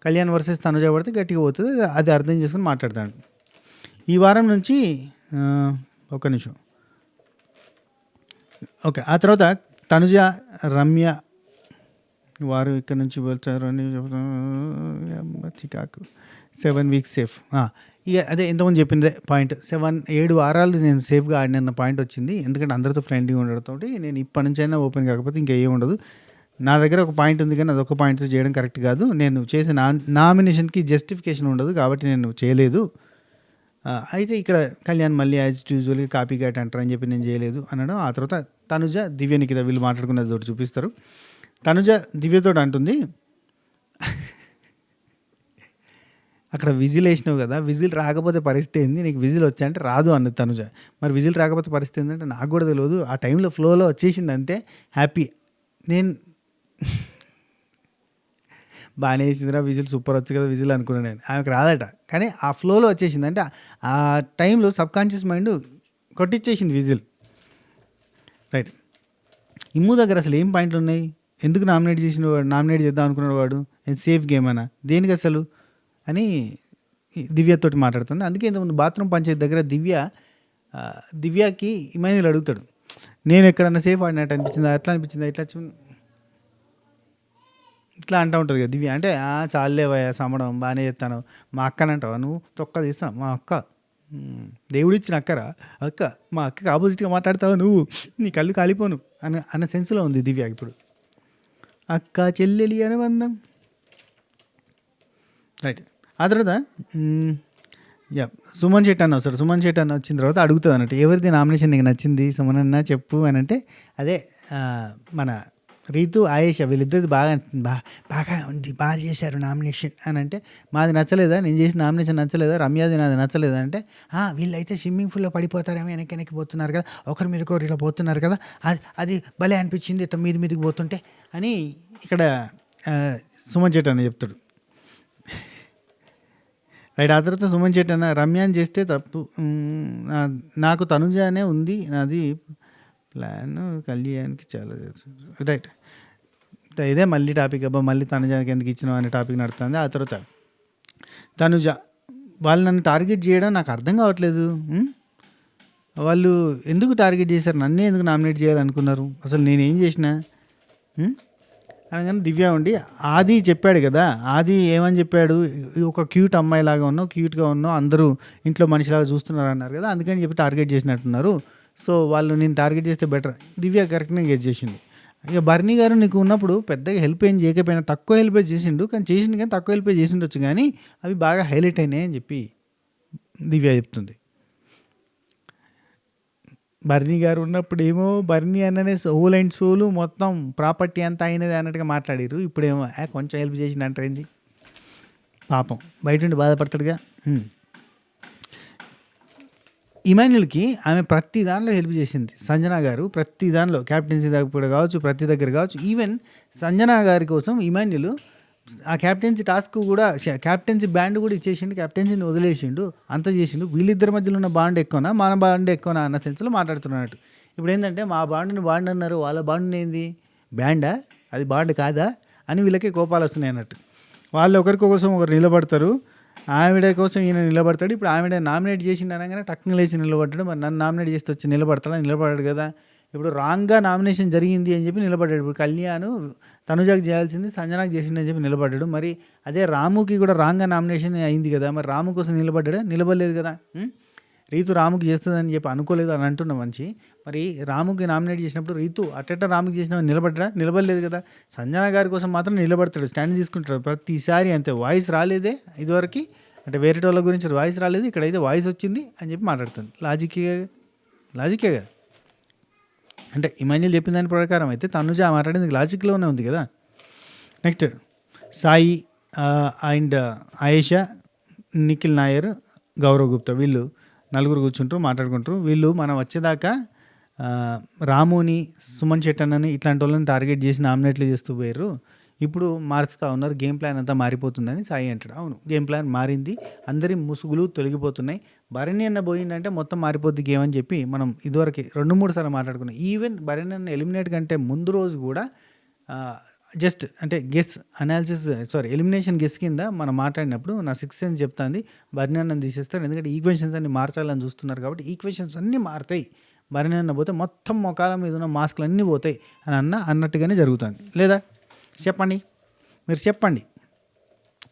కళ్యాణ్ వర్సెస్ తనుజ పడితే గట్టిగా పోతుంది, అది అర్థం చేసుకుని మాట్లాడతాడు. ఈ వారం నుంచి ఒక నిమిషం ఓకే. ఆ తర్వాత తనుజ రమ్య వారు ఇక్కడ నుంచి వెళ్తారు అని చికాకు 7 వీక్స్ సేఫ్. ఇక అదే ఎంతమంది చెప్పిందే పాయింట్, 7 వారాలు నేను సేఫ్గా ఆడిన పాయింట్ వచ్చింది. ఎందుకంటే అందరితో ఫ్రెండ్లీగా ఉండడంతో నేను ఇప్పటి నుంచి అయినా ఓపెన్ కాకపోతే ఇంకా ఏం ఉండదు. నా దగ్గర ఒక పాయింట్ ఉంది కానీ అదొక పాయింట్తో చేయడం కరెక్ట్ కాదు, నేను చేసిన నామినేషన్కి జస్టిఫికేషన్ ఉండదు కాబట్టి నేను చేయలేదు. అయితే ఇక్కడ కళ్యాణ్ మళ్ళీ యాజ్ యూజువల్గా కాపీ క్యాట్ అంటారు అని చెప్పి నేను చేయలేదు అనడం. ఆ తర్వాత తనుజ దివ్యనికి వీళ్ళు మాట్లాడుకున్నది ఒకటి చూపిస్తారు. తనుజ దివ్యతో అంటుంది అక్కడ విజిల్ వేసినావు కదా, విజిల్ రాకపోతే పరిస్థితి ఏంది, నీకు విజిల్ వచ్చా అంటే రాదు అన్నది తనుజ. మరి విజిల్ రాకపోతే పరిస్థితి ఏంటంటే నాకు కూడా తెలియదు, ఆ టైంలో ఫ్లోలో వచ్చేసింది అంతే, హ్యాపీ. నేను బాగానే వేసిందిరా విజిల్, సూపర్ వచ్చు కదా విజిల్ అనుకున్నాను నేను, ఆమెకు రాదట కానీ ఆ ఫ్లోలో వచ్చేసింది. అంటే ఆ టైంలో సబ్కాన్షియస్ మైండ్ కొట్టించేసింది విజిల్. రైట్, ఇమ్ము దగ్గర అసలు ఏం పాయింట్లు ఉన్నాయి, ఎందుకు నామినేట్ చేద్దాం అనుకున్నాడు వాడు, సేఫ్ గేమ్ అనా దేనికి అసలు అని దివ్యతోటి మాట్లాడుతుంది. అందుకే ఇంతకుముందు బాత్రూమ్ పంచాయతీ దగ్గర దివ్యకి ఇమాన్యుల్ అడుగుతాడు, నేను ఎక్కడన్నా సేఫ్ ఆడినట్టు అనిపించిందా, ఎట్లా అనిపించిందా, ఇట్లా అంటూ ఉంటుంది కదా దివ్య. అంటే చాలేవయ్యా సమడం బాగానే చేస్తాను, మా అక్కనంటావా నువ్వు, తొక్క తీస్తావు మా అక్క, దేవుడిచ్చిన అక్కరా అక్క, మా అక్కకి ఆపోజిట్గా మాట్లాడతావా నువ్వు, నీ కళ్ళు కాలిపోను అన్న సెన్స్లో ఉంది దివ్య ఇప్పుడు. అక్క చెల్లెలి అనుబంధం. రైట్, ఆ తర్వాత సుమన్ శెట్టి అన్న వస్తాడు. సుమన్ శెట్టి అన్న వచ్చిన తర్వాత అడుగుతుంది అన్నట్టు, ఎవరిది నామినేషన్ నీకు నచ్చింది సుమన్ అన్న చెప్పు అని అంటే, అదే మన రీతు ఆయేష వీళ్ళిద్దరిది బాగా ఉంది, బాగా చేశారు నామినేషన్ అని అంటే, మాది నచ్చలేదా, నేను చేసిన నామినేషన్ నచ్చలేదా, రమ్యాది నాది నచ్చలేదా అంటే, వీళ్ళైతే స్విమ్మింగ్ పూల్లో పడిపోతారేమో, వెనక్కి పోతున్నారు కదా, ఒకరి మీద ఒకరు ఇలా పోతున్నారు కదా, అది భలే అనిపించింది మీదికి పోతుంటే అని ఇక్కడ సుమన్ శెట్టి అన్న చెప్తాడు. రైట్, ఆ తర్వాత సుమన్ శెట్టి అన్న రమ్యాని చేస్తే తప్పు, నాకు తనుజానే ఉంది, నాది ప్లాన్ కళ్యాణ్కి చాలా రైట్. ఇదే మళ్ళీ టాపిక్ అబ్బా, మళ్ళీ తనుజానికి ఎందుకు ఇచ్చినావు అనే టాపిక్ నడుస్తుంది. ఆ తర్వాత తనుజ వాళ్ళు నన్ను టార్గెట్ చేయడం నాకు అర్థం కావట్లేదు, వాళ్ళు ఎందుకు టార్గెట్ చేశారు, నన్నే ఎందుకు నామినేట్ చేయాలనుకున్నారు, అసలు నేనేం చేసిన, అనగానే దివ్య ఉండి ఆది చెప్పాడు కదా, ఆది ఏమని చెప్పాడు, ఒక క్యూట్ అమ్మాయిలాగా ఉన్నావు, క్యూట్గా ఉన్నావు, అందరూ ఇంట్లో మనిషిలాగా చూస్తున్నారు అన్నారు కదా, అందుకని చెప్పి టార్గెట్ చేసినట్టున్నారు. సో వాళ్ళు నేను టార్గెట్ చేస్తే బెటర్. దివ్య కరెక్ట్గా గెస్ చేసింది. ఇక బర్నీ గారు నీకు ఉన్నప్పుడు పెద్దగా హెల్ప్ ఏం చేయకపోయినా, తక్కువ హెల్ప్ చేసిండు కానీ తక్కువ హెల్ప్ చేసిండొచ్చు, కానీ అవి బాగా హైలైట్ అయినాయి అని చెప్పి దివ్య చెప్తుంది. బర్నీ గారు ఉన్నప్పుడు ఏమో బర్నీ అన్ననే సోల్ అండ్ సోలు మొత్తం ప్రాపర్టీ అంతా అయినది అన్నట్టుగా మాట్లాడారు. ఇప్పుడేమో కొంచెం హెల్ప్ చేసింది అంటారేంది, పాపం బయట ఉండి బాధపడతాడుగా. ఇమాన్యుల్కి ఆమె ప్రతి దానిలో హెల్ప్ చేసింది. సంజన గారు ప్రతి దానిలో, క్యాప్టెన్సీ దగ్గర కావచ్చు, ప్రతి దగ్గర కావచ్చు. ఈవెన్ సంజన గారి కోసం ఇమాన్యుల్ ఆ క్యాప్టెన్సీ టాస్క్ కూడా, క్యాప్టెన్సీ బ్యాండ్ కూడా ఇచ్చేసిండు, క్యాప్టెన్సీని వదిలేసిండు, అంత చేసిండు. వీళ్ళిద్దరి మధ్యలో ఉన్న బాండ్ ఎక్కువనా మన బాండ్ ఎక్కువనా అన్న సెన్స్లో మాట్లాడుతున్నట్టు. ఇప్పుడు ఏంటంటే మా బాండ్ని బాండ్ అన్నారు, వాళ్ళ బాండ్ ఏంది బ్యాండా, అది బాండ్ కాదా అని వీళ్ళకి కోపాలు వస్తున్నాయి అన్నట్టు. వాళ్ళు ఒకరికొకసం ఒకరు నిలబడతారు. ఆవిడ కోసం ఈయన నిలబడతాడు. ఇప్పుడు ఆవిడ నామినేట్ చేసిండు అనగానే టక్కున లేచి నిలబడ్డాడు. మరి నన్ను నామినేట్ చేస్తే వచ్చి నిలబడ్డాడు కదా. ఇప్పుడు రాంగ్గా నామినేషన్ జరిగింది అని చెప్పి నిలబడ్డాడు. ఇప్పుడు కళ్యాణ్ తనుజాకి చేయాల్సింది సంజనాకి చేసింది అని చెప్పి నిలబడ్డాడు. మరి అదే రాముకి కూడా రాంగ్గా నామినేషన్ అయింది కదా, మరి రాము కోసం నిలబడలేదు కదా. రీతు రాముకి చేస్తుందని చెప్పి అనుకోలేదు అని అంటున్న మంచి. మరి రాముకి నామినేట్ చేసినప్పుడు రీతు అట్టట రాముకి చేసిన నిలబడలేదు కదా. సంజన గారి కోసం మాత్రం నిలబడతాడు, స్టాండ్ తీసుకుంటాడు ప్రతిసారి. అంతే, వాయిస్ రాలేదే ఇదివరకు, అంటే వేరే వాళ్ళ గురించి వాయిస్ రాలేదు, ఇక్కడైతే వాయిస్ వచ్చింది అని చెప్పి మాట్లాడుతుంది. లాజికే కదా. అంటే ఇమాన్యుల్ చెప్పిన దాని ప్రకారం అయితే తనుజ మాట్లాడింది లాజిక్లోనే ఉంది కదా. నెక్స్ట్ సాయి అండ్ ఆయేషా, నిఖిల్ నాయర్, గౌరవ్ గుప్తా, వీళ్ళు నలుగురు కూర్చుంటారు, మాట్లాడుకుంటారు. వీళ్ళు మనం వచ్చేదాకా రాముని, సుమన్ శెట్టన్నని ఇట్లాంటి వాళ్ళని టార్గెట్ చేసి నామినేట్లు చేస్తూ పోయారు. ఇప్పుడు మార్చుతూ ఉన్నారు, గేమ్ ప్లాన్ అంతా మారిపోతుందని సాయి అంటాడు. అవును, గేమ్ ప్లాన్ మారింది, అందరి ముసుగులు తొలగిపోతున్నాయి. భరణి అన్న పోయిందంటే మొత్తం మారిపోద్ది గేమ్ అని చెప్పి మనం ఇదివరకు 2-3 సార్లు మాట్లాడుకున్నాం. ఈవెన్ భరణి అన్న ఎలిమినేట్ కంటే ముందు రోజు కూడా జస్ట్ అంటే ఎలిమినేషన్ గెస్ కింద మనం మాట్లాడినప్పుడు నా 6th సెన్స్ చెప్తాంది భరణి అన్నని తీసేస్తారు, ఎందుకంటే ఈక్వేషన్స్ అన్ని మార్చాలని చూస్తున్నారు కాబట్టి ఈక్వేషన్స్ అన్నీ మారుతాయి, భరణి అన్న పోతే మొత్తం మొకాల మీద ఉన్న మాస్కులు అన్నీ పోతాయి అని అన్నట్టుగానే జరుగుతుంది. లేదా మీరు చెప్పండి.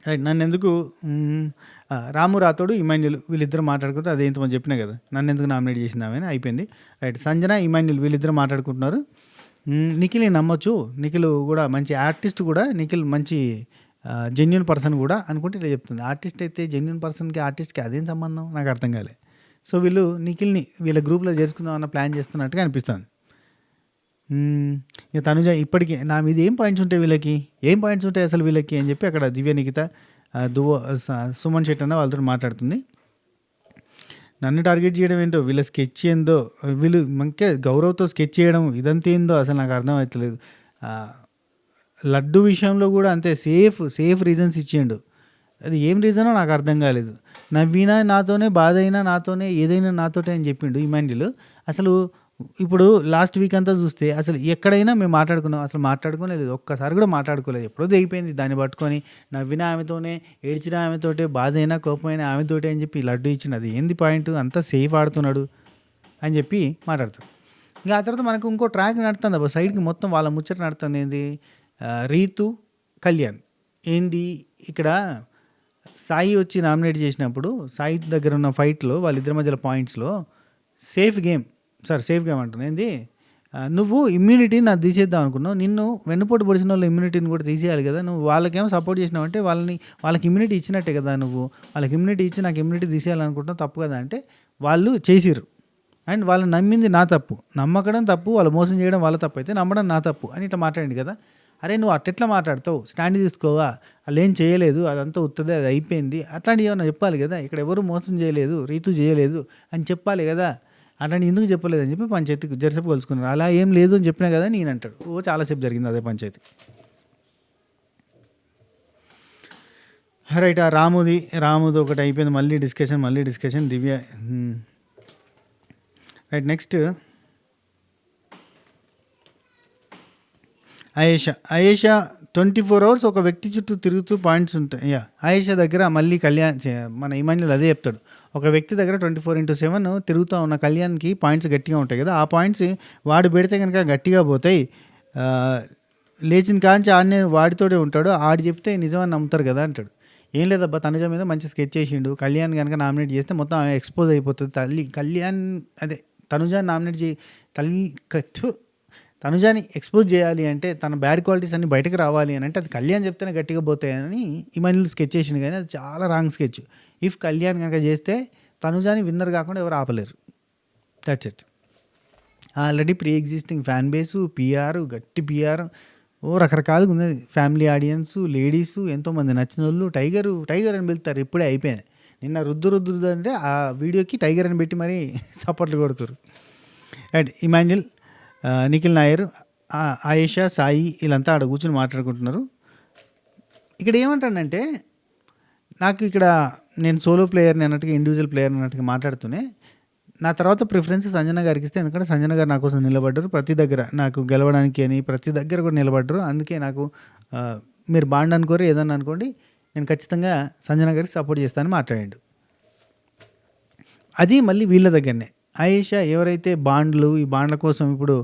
రైట్, నన్ను ఎందుకు రాము రాతోడు ఇమాన్యుల్ వీళ్ళిద్దరు మాట్లాడుకుంటారు, అదే ఇంతమంది చెప్పినా కదా, నన్ను ఎందుకు నామినేట్ చేసిందామని అయిపోయింది. రైట్, సంజన ఇమాన్యుల్ వీళ్ళిద్దరు మాట్లాడుకుంటున్నారు. నిఖిల్ని నమ్మొచ్చు, నిఖిల్ కూడా మంచి ఆర్టిస్ట్, కూడా నిఖిల్ మంచి జెన్యున్ పర్సన్ కూడా అనుకుంటే ఇలా చెప్తుంది. ఆర్టిస్ట్ అయితే జెన్యున్ పర్సన్కి ఆర్టిస్ట్కి అదేం సంబంధం నాకు అర్థం కాలే. సో వీళ్ళు నిఖిల్ని వీళ్ళ గ్రూప్లో చేసుకుందాం అన్న ప్లాన్ చేస్తున్నట్టుగా అనిపిస్తుంది. ఇక తనుజ ఇప్పటికీ నా మీద ఏం పాయింట్స్ ఉంటాయి అసలు వీళ్ళకి అని చెప్పి అక్కడ దివ్య, నిఖిత, సుమన్ శెట్టన్న వాళ్ళతో మాట్లాడుతుంది. నన్ను టార్గెట్ చేయడం ఏంటో, వీళ్ళ స్కెచ్ ఏందో, వీళ్ళు మంకే గౌరవ్తో స్కెచ్ చేయడం ఇదంతా ఏందో అసలు నాకు అర్థం అవుతలేదు. లడ్డు విషయంలో కూడా అంతే, సేఫ్ రీజన్స్ ఇచ్చిండు, అది ఏం రీజనో నాకు అర్థం కాలేదు. నవ్వినా నాతోనే, బాధ అయినా నాతోనే, ఏదైనా నాతోటే అని చెప్పిండు ఇమాన్యుల్. అసలు ఇప్పుడు లాస్ట్ వీక్ అంతా చూస్తే అసలు ఎక్కడైనా మేము మాట్లాడుకున్నాం, అసలు మాట్లాడుకోలేదు, ఒక్కసారి కూడా మాట్లాడుకోలేదు. ఎప్పుడో దిగిపోయింది దాన్ని పట్టుకొని, నవ్విన ఆమెతోనే, ఏడ్చిన ఆమెతోటే, బాధ అయినా కోపమైన ఆమెతోటే అని చెప్పి లడ్డు ఇచ్చింది. అది ఏంది పాయింట్, అంతా సేఫ్ ఆడుతున్నాడు అని చెప్పి మాట్లాడతారు. ఇంకా ఆ తర్వాత మనకు ఇంకో ట్రాక్ నడుతుంది అబ్బా సైడ్కి, మొత్తం వాళ్ళ ముచ్చట నడుతుంది. ఏంది, రీతు, కళ్యాణ్. ఏంది ఇక్కడ సాయి వచ్చి నామినేట్ చేసినప్పుడు సాయి దగ్గర ఉన్న ఫైట్లో వాళ్ళిద్దరి మధ్యలో పాయింట్స్లో సేఫ్ గేమ్ అంటున్నాను. ఏంది, నువ్వు ఇమ్యూనిటీని నాకు తీసేద్దాం అనుకున్నావు, నిన్ను వెన్నుపోటు పొడిచిన వాళ్ళ ఇమ్యూనిటీని కూడా తీసేయాలి కదా, నువ్వు వాళ్ళకేమో సపోర్ట్ చేసినావు అంటే వాళ్ళకి ఇమ్యూనిటీ ఇచ్చినట్టే కదా, నువ్వు వాళ్ళకి ఇమ్యూనిటీ ఇచ్చి నాకు ఇమ్యూనిటీ తీసేయాలనుకుంటున్నావు, తప్పు కదా అంటే వాళ్ళు చేసిరు అండ్ వాళ్ళని నమ్మింది నా తప్పు, నమ్మకడం తప్పు, వాళ్ళు మోసం చేయడం వాళ్ళ తప్పు అయితే నమ్మడం నా తప్పు అని ఇట్లా మాట్లాడింది కదా. అరే నువ్వు అట్టెట్లా మాట్లాడతావు, స్టాండ్ తీసుకోవా, వాళ్ళు ఏం చేయలేదు, అదంతా ఉత్తదే, అది అయిపోయింది, అట్లాంటివి ఏమన్నా చెప్పాలి కదా. ఇక్కడ ఎవరు మోసం చేయలేదు, రీతు చేయలేదు అని చెప్పాలి కదా, అట్లాంటి ఎందుకు చెప్పలేదు అని చెప్పి పంచాయతీకి జరసేపు కలుసుకున్నారు. అలా ఏం లేదు అని చెప్పినా కదా నేను అంటాడు. చాలాసేపు జరిగింది అదే పంచాయతీ. రైట్, ఆ రాముది ఒకటి అయిపోయింది, మళ్ళీ డిస్కషన్ దివ్య. రైట్, నెక్స్ట్ ఆయేషా 24 hours ఒక వ్యక్తి చుట్టూ తిరుగుతూ పాయింట్స్ ఉంటాయి. ఆయేషా దగ్గర మళ్ళీ కళ్యాణ్, మన ఇమాన్యుల్ అదే చెప్తాడు, ఒక వ్యక్తి దగ్గర 24/7 తిరుగుతూ ఉన్న కళ్యాణ్కి పాయింట్స్ గట్టిగా ఉంటాయి కదా, ఆ పాయింట్స్ వాడు పెడితే కనుక గట్టిగా పోతాయి, లేచిన కాంచి ఆడనే వాడితోటే ఉంటాడు. ఆడు చెప్తే నిజమని నమ్ముతారు కదా అంటాడు. ఏం లేదబ్బా, తనుజ మీద మంచి స్కెచ్ చేసిండు, కళ్యాణ్ కనుక నామినేట్ చేస్తే మొత్తం ఆమె ఎక్స్పోజ్ అయిపోతుంది. కళ్యాణ్ అదే తనుజాని నామినేట్ చేయి తనుజాని ఎక్స్పోజ్ చేయాలి అంటే తన బ్యాడ్ క్వాలిటీస్ అన్ని బయటకు రావాలి అని అంటే అది కళ్యాణ్ చెప్తేనే గట్టిగా పోతాయని ఇమాన్యుల్ స్కెచ్ చేసిండు. కానీ అది చాలా రాంగ్ స్కెచ్. ఇఫ్ కళ్యాణ్ కనుక చేస్తే తనుజాని విన్నర్ కాకుండా ఎవరు ఆపలేరు. That's it. Already pre existing fan base, PR, గట్టి పిఆర్, రకరకాలుగా ఉన్నది. ఫ్యామిలీ ఆడియన్స్, లేడీసు, ఎంతోమంది నచ్చిన వాళ్ళు టైగర్ అని పిలుస్తారు. ఇప్పుడే అయిపోయింది. నిన్న రుద్దు అంటే ఆ వీడియోకి టైగర్ అని పెట్టి మరీ సపోర్ట్లు కొడుతారు. అండ్ ఇమాన్యుల్, నిఖిల్ నాయర్, ఆయేషా, సాయి వీళ్ళంతా ఆడ కూర్చొని మాట్లాడుకుంటున్నారు. ఇక్కడ ఏమంటానంటే నాకు ఇక్కడ నేను సోలో ప్లేయర్ని అన్నట్టుగా, ఇండివిజువల్ ప్లేయర్ అన్నట్టుగా మాట్లాడుతూనే నా తర్వాత ప్రిఫరెన్స్ సంజన గారికి ఇస్తే, ఎందుకంటే సంజన గారు నా కోసం నిలబడ్డారు ప్రతి దగ్గర, నాకు గెలవడానికి అని ప్రతి దగ్గర కూడా నిలబడ్డారు. అందుకే నాకు మీరు బాండ్ అనుకోరు ఏదన్నా అనుకోండి, నేను ఖచ్చితంగా సంజన గారికి సపోర్ట్ చేస్తానని మాట్లాడాడు. అది మళ్ళీ వీళ్ళ దగ్గరనే ఆయేషా ఎవరైతే ఈ బాండ్ల కోసం ఇప్పుడు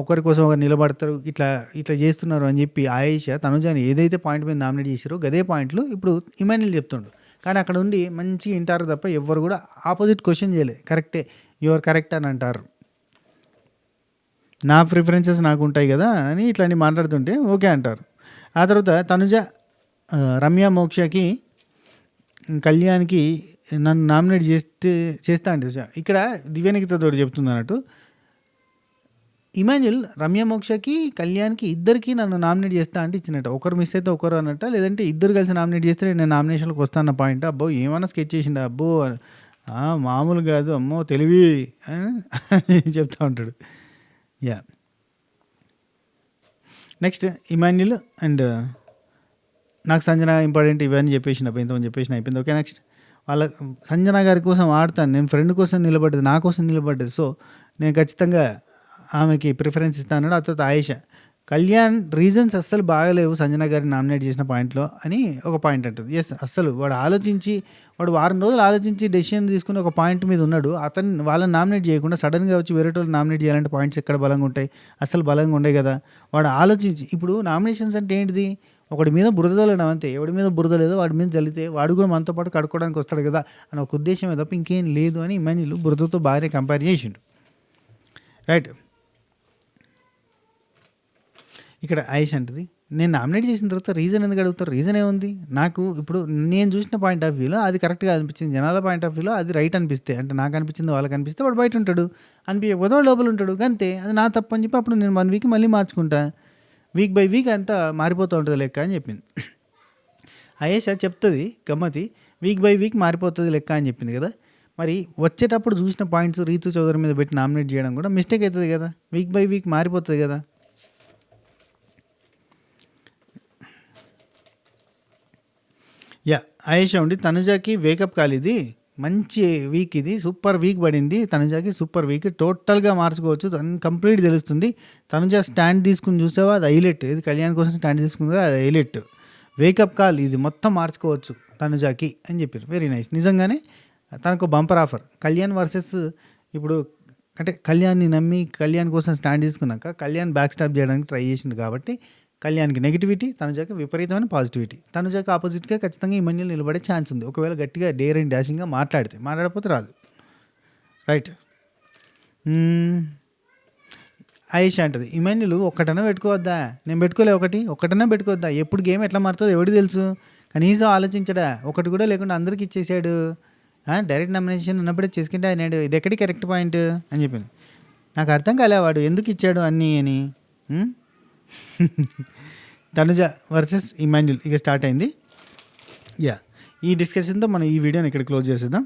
ఒకరి కోసం ఒకరు నిలబడతారు, ఇట్లా చేస్తున్నారు అని చెప్పి ఆయేషా తనుజాని ఏదైతే పాయింట్ మీద నామినేట్ చేశారో గదే పాయింట్లు ఇప్పుడు ఇమాన్యుల్ చెప్తుండు. కానీ అక్కడ ఉండి మంచిగా వింటారు తప్ప ఎవ్వరు కూడా ఆపోజిట్ క్వశ్చన్ చేయలేదు. కరెక్టే, యువర్ కరెక్ట్ అని అంటారు. నా ప్రిఫరెన్సెస్ నాకు ఉంటాయి కదా అని ఇట్లాంటివి మాట్లాడుతుంటే ఓకే అంటారు. ఆ తర్వాత తనుజ, రమ్య, మోక్షకి, కళ్యాణ్కి నన్ను నామినేట్ చేస్తా అంటే ఇక్కడ దివ్యానికితో చెప్తుంది అన్నట్టు. ఇమాన్యుల్ రమ్య, మోక్షకి, కళ్యాణ్కి ఇద్దరికి నన్ను నామినేట్ చేస్తా అంటే ఇచ్చినట్టు. ఒకరు మిస్ అయితే ఒకరు అన్నట్ట, లేదంటే ఇద్దరు కలిసి నామినేట్ చేస్తే నేను నామినేషన్లోకి వస్తాను పాయింట్. అబ్బో ఏమన్నా స్కెచ్ చేసిండు, అబ్బో మామూలు కాదు, అమ్మో తెలివి అని చెప్తా ఉంటాడు. యా, నెక్స్ట్ ఇమాన్యుల్ అండ్ నాకు సంజన ఇంపార్టెంట్ ఇవన్నీ చెప్పేసిన ఇంతమంది అయిపోయింది. ఓకే, నెక్స్ట్ వాళ్ళ సంజన గారి కోసం ఆడతాను, నేను ఫ్రెండ్ కోసం నిలబడ్డది, నా కోసం నిలబడ్డది, సో నేను ఖచ్చితంగా ఆమెకి ప్రిఫరెన్స్ ఇస్తాను. ఆ తర్వాత ఆయేషా, కళ్యాణ్ రీజన్స్ అస్సలు బాగలేవు సంజన గారిని నామినేట్ చేసిన పాయింట్లో అని ఒక పాయింట్ అంటుంది. ఎస్, అస్సలు వాడు వారం రోజులు ఆలోచించి డెసిషన్ తీసుకుని ఒక పాయింట్ మీద ఉన్నాడు. వాళ్ళని నామినేట్ చేయకుండా సడన్గా వచ్చి వేరే వాళ్ళు నామినేట్ చేయాలంటే పాయింట్స్ ఎక్కడ బలంగా ఉంటాయి? అస్సలు బలంగా ఉండే కదా. వాడు ఆలోచించి, ఇప్పుడు నామినేషన్స్ అంటే ఏంటిది? ఒకటి మీద బురద చల్లడం అంతే. ఎవడి మీద బురద లేదో వాడి మీద చల్లితే వాడు కూడా మనతో పాటు కడుక్కోవడానికి వస్తాడు కదా అని ఒక ఉద్దేశమే తప్ప ఇంకేం లేదు అని ఇమాన్యుల్ బురదతో బాగానే కంపేర్ చేసిండు. రైట్, ఇక్కడ ఆయేషా అంటది, నేను నామినేట్ చేసిన తర్వాత రీజన్ ఎందుకు అడుగుతారు? రీజన్ ఏముంది? నాకు ఇప్పుడు నేను చూసిన పాయింట్ ఆఫ్ వ్యూలో అది కరెక్ట్గా అనిపించింది, జనాల పాయింట్ ఆఫ్ వ్యూలో అది రైట్ అనిపిస్తే, అంటే నాకు అనిపించింది వాళ్ళకి అనిపిస్తే వాడు బయట ఉంటాడు, అనిపించకపోతే వాడు లోపల ఉంటాడు, అంతే. అది నా తప్పు అని చెప్పి అప్పుడు నేను 1 వీక్ మళ్ళీ మార్చుకుంటా, వీక్ బై వీక్ అంతా మారిపోతూ ఉంటుంది లెక్క అని చెప్పింది. ఆయేషా చెప్తుంది గమ్మతి, వీక్ బై వీక్ మారిపోతుంది లెక్క అని చెప్పింది కదా. మరి వచ్చేటప్పుడు చూసిన పాయింట్స్ రీతు చౌదరి మీద పెట్టి నామినేట్ చేయడం కూడా మిస్టేక్ అవుతుంది కదా, వీక్ బై వీక్ మారిపోతుంది కదా. యా, ఆయేషా ఉండి తనుజాకి వేకప్ కాల్, ఇది మంచి వీక్, ఇది సూపర్ వీక్ పడింది తనుజాకి, సూపర్ వీక్, టోటల్గా మార్చుకోవచ్చు, కంప్లీట్ తెలుస్తుంది. తనుజ స్టాండ్ తీసుకుని చూసావా, అది హైలైట్. ఇది కళ్యాణ్ కోసం స్టాండ్ తీసుకుందా, అది హైలైట్. వేకప్ కాల్, ఇది మొత్తం మార్చుకోవచ్చు తనుజాకి అని చెప్పారు. Very nice. నిజంగానే తనకు బంపర్ ఆఫర్. కళ్యాణ్ వర్సెస్ ఇప్పుడు అంటే కళ్యాణ్ని నమ్మి కళ్యాణ్ కోసం స్టాండ్ తీసుకున్నాక కళ్యాణ్ బ్యాక్ స్టాప్ చేయడానికి ట్రై చేసిండు కాబట్టి కళ్యాణ్కి నెగిటివిటీ, తనుజాకి విపరీతమైన పాజిటివిటీ. తనుజాకి ఆపోజిట్గా ఖచ్చితంగా ఇమాన్యుల్ నిలబడే ఛాన్స్ ఉంది, ఒకవేళ గట్టిగా డేర్ అండ్ డాషింగ్గా మాట్లాడకపోతే రాదు. రైట్, ఆయేషా అంటది, ఇమాన్యుల్ ఒక్కటన్నా పెట్టుకోవద్దా? నేను పెట్టుకోలే, ఒక్కటన్నా పెట్టుకోవద్దా? ఎప్పుడు గేమ్ ఎట్లా మారుతుందో ఎవరికి తెలుసు? కనీసం ఆలోచించడా? ఒకటి కూడా లేకుండా అందరికి ఇచ్చేసాడు. డైరెక్ట్ నామినేషన్ ఉన్నప్పుడే చేసుకుంటే ఆయన ఇది ఎక్కడికి కరెక్ట్ పాయింట్ అని చెప్పింది. నాకు అర్థం కాలే వాడు ఎందుకు ఇచ్చాడు అన్నీ అని. తనుజ వర్సెస్ ఇమాన్యుల్ ఇక స్టార్ట్ అయింది. యా, ఈ డిస్కషన్తో మనం ఈ వీడియోని ఇక్కడ క్లోజ్ చేసేద్దాం.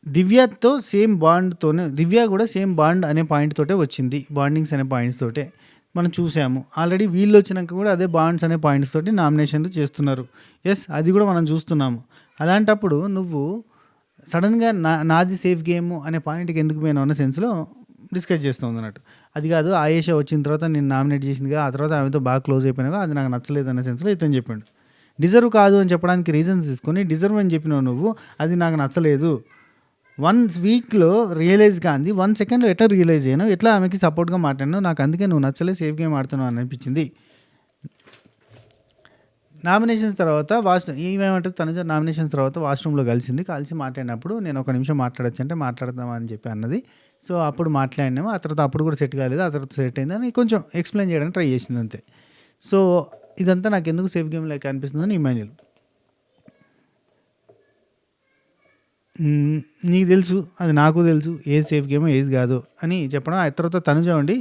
దివ్యతో సేమ్ బాండ్తోనే, దివ్య కూడా సేమ్ బాండ్ అనే పాయింట్ తోటే వచ్చింది, బాండింగ్స్ అనే పాయింట్స్ తోటే మనం చూసాము. ఆల్రెడీ వీళ్ళు వచ్చినాక కూడా అదే బాండ్స్ అనే పాయింట్స్ తోటి నామినేషన్లు చేస్తున్నారు. ఎస్, అది కూడా మనం చూస్తున్నాము. అలాంటప్పుడు నువ్వు సడన్గా నాది సేఫ్ గేమ్ అనే పాయింట్కి ఎందుకు పోయినావు అన్న సెన్స్లో డిస్కస్ చేస్తుంది అన్నట్టు. అది కాదు, ఆయేషా వచ్చిన తర్వాత నేను నామినేట్ చేసిందిగా, ఆ తర్వాత ఆమెతో బాగా క్లోజ్ అయిపోయినాగా, అది నాకు నచ్చలేదు అనే సెన్స్లో ఇతను చెప్పాడు. డిజర్వ్ కాదు అని చెప్పడానికి రీజన్స్ తీసుకొని డిజర్వ్ అని చెప్పినావు నువ్వు, అది నాకు నచ్చలేదు, 1 వీక్‌లో రియలైజ్ కాంది 1 సెకండ్‌లో ఎట్లా రియలైజ్ అయ్యానో, ఎట్లా ఆమెకి సపోర్ట్‌గా మాట్లాడానో నాకు అందుకే నువ్వు నచ్చలే సేఫ్ గేమ్ ఆడుతున్నావు అని అనిపించింది. నామినేషన్స్ తర్వాత ఈమెమంటది తనుజ నామినేషన్స్ తర్వాత వాష్‌రూమ్‌లో కలిసింది. కలిసి మాట్లాడినప్పుడు నేను ఒక నిమిషం మాట్లాడొచ్చు అంటే మాట్లాడదామా అని చెప్పి అన్నది. సో, అప్పుడు మాట్లాడినాము. ఆ తర్వాత అప్పుడు కూడా సెట్ కాలేదు. ఆ తర్వాత సెట్ అయిందని కొంచెం ఎక్స్‌ప్లెయిన్ చేయడానికి ట్రై చేసింది అంతే. సో, ఇదంతా నాకెందుకు సేఫ్ గేమ్ లెక్క అనిపిస్తుందని ఇమాన్యుల్. నీకు తెలుసు, అది నాకు తెలుసు ఏది సేఫ్ గేమో ఏది కాదో అని చెప్పడం. ఆ తర్వాత తనుజ ఉండి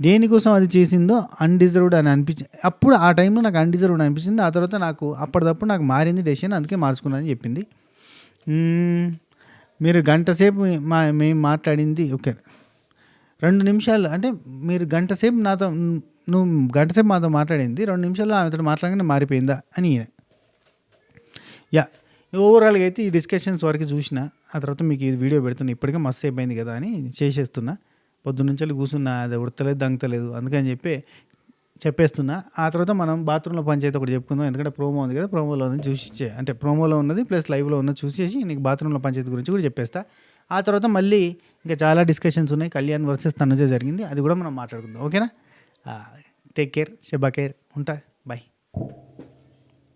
దేనికోసం అది చేసిందో అన్‌డిజర్వ్డ్ అని అప్పుడు ఆ టైంలో నాకు అన్‌డిజర్వ్డ్ అనిపించింది. ఆ తర్వాత నాకు అప్పటిదప్పుడు నాకు మారింది డెసిషన్, అందుకే మార్చుకున్నానని చెప్పింది. మీరు గంట సేపు మేము మాట్లాడింది ఓకే. 2 నిమిషాలు అంటే మీరు గంట సేపు నాతో నువ్వు గంట సేపు మాతో మాట్లాడింది 2 నిమిషాల్లో ఆమెతో మాట్లాడగానే మారిపోయిందా అని ఈయన. యాహ్! ఓవరాల్‌గా అయితే ఈ డిస్కషన్స్ వరకు చూసిన. ఆ తర్వాత మీకు ఈ వీడియో పెడుతున్నా. ఇప్పటికే మస్తు సేపయింది కదా అని చేసేస్తున్నా. పొద్దున్నుంచెల్లి కూసున్నా, అది ఉడతలేదు, దంగుతలేదు. అందుకని చెప్పేస్తున్నా. ఆ తర్వాత మనం బాత్రూమ్‌లో పంచాయతీ ఒకటి చెప్పుకుందాం. ఎందుకంటే ప్రోమో ఉంది కదా! ప్రోమోలో ఉన్నది చూసి అంటే ప్రోమోలో ఉన్నది ప్లస్ లైవ్‌లో ఉన్నది చూసేసి నీకు బాత్రూమ్‌లో పంచాయతీ గురించి కూడా చెప్పేస్తా. ఆ తర్వాత మళ్ళీ ఇంకా చాలా డిస్కషన్స్ ఉన్నాయి. కళ్యాణ్ వర్సెస్ తనుజ జరిగింది. అది కూడా మనం మాట్లాడుకుందాం. ఓకేనా? Take care. Sheba care. ఉంటా. బై.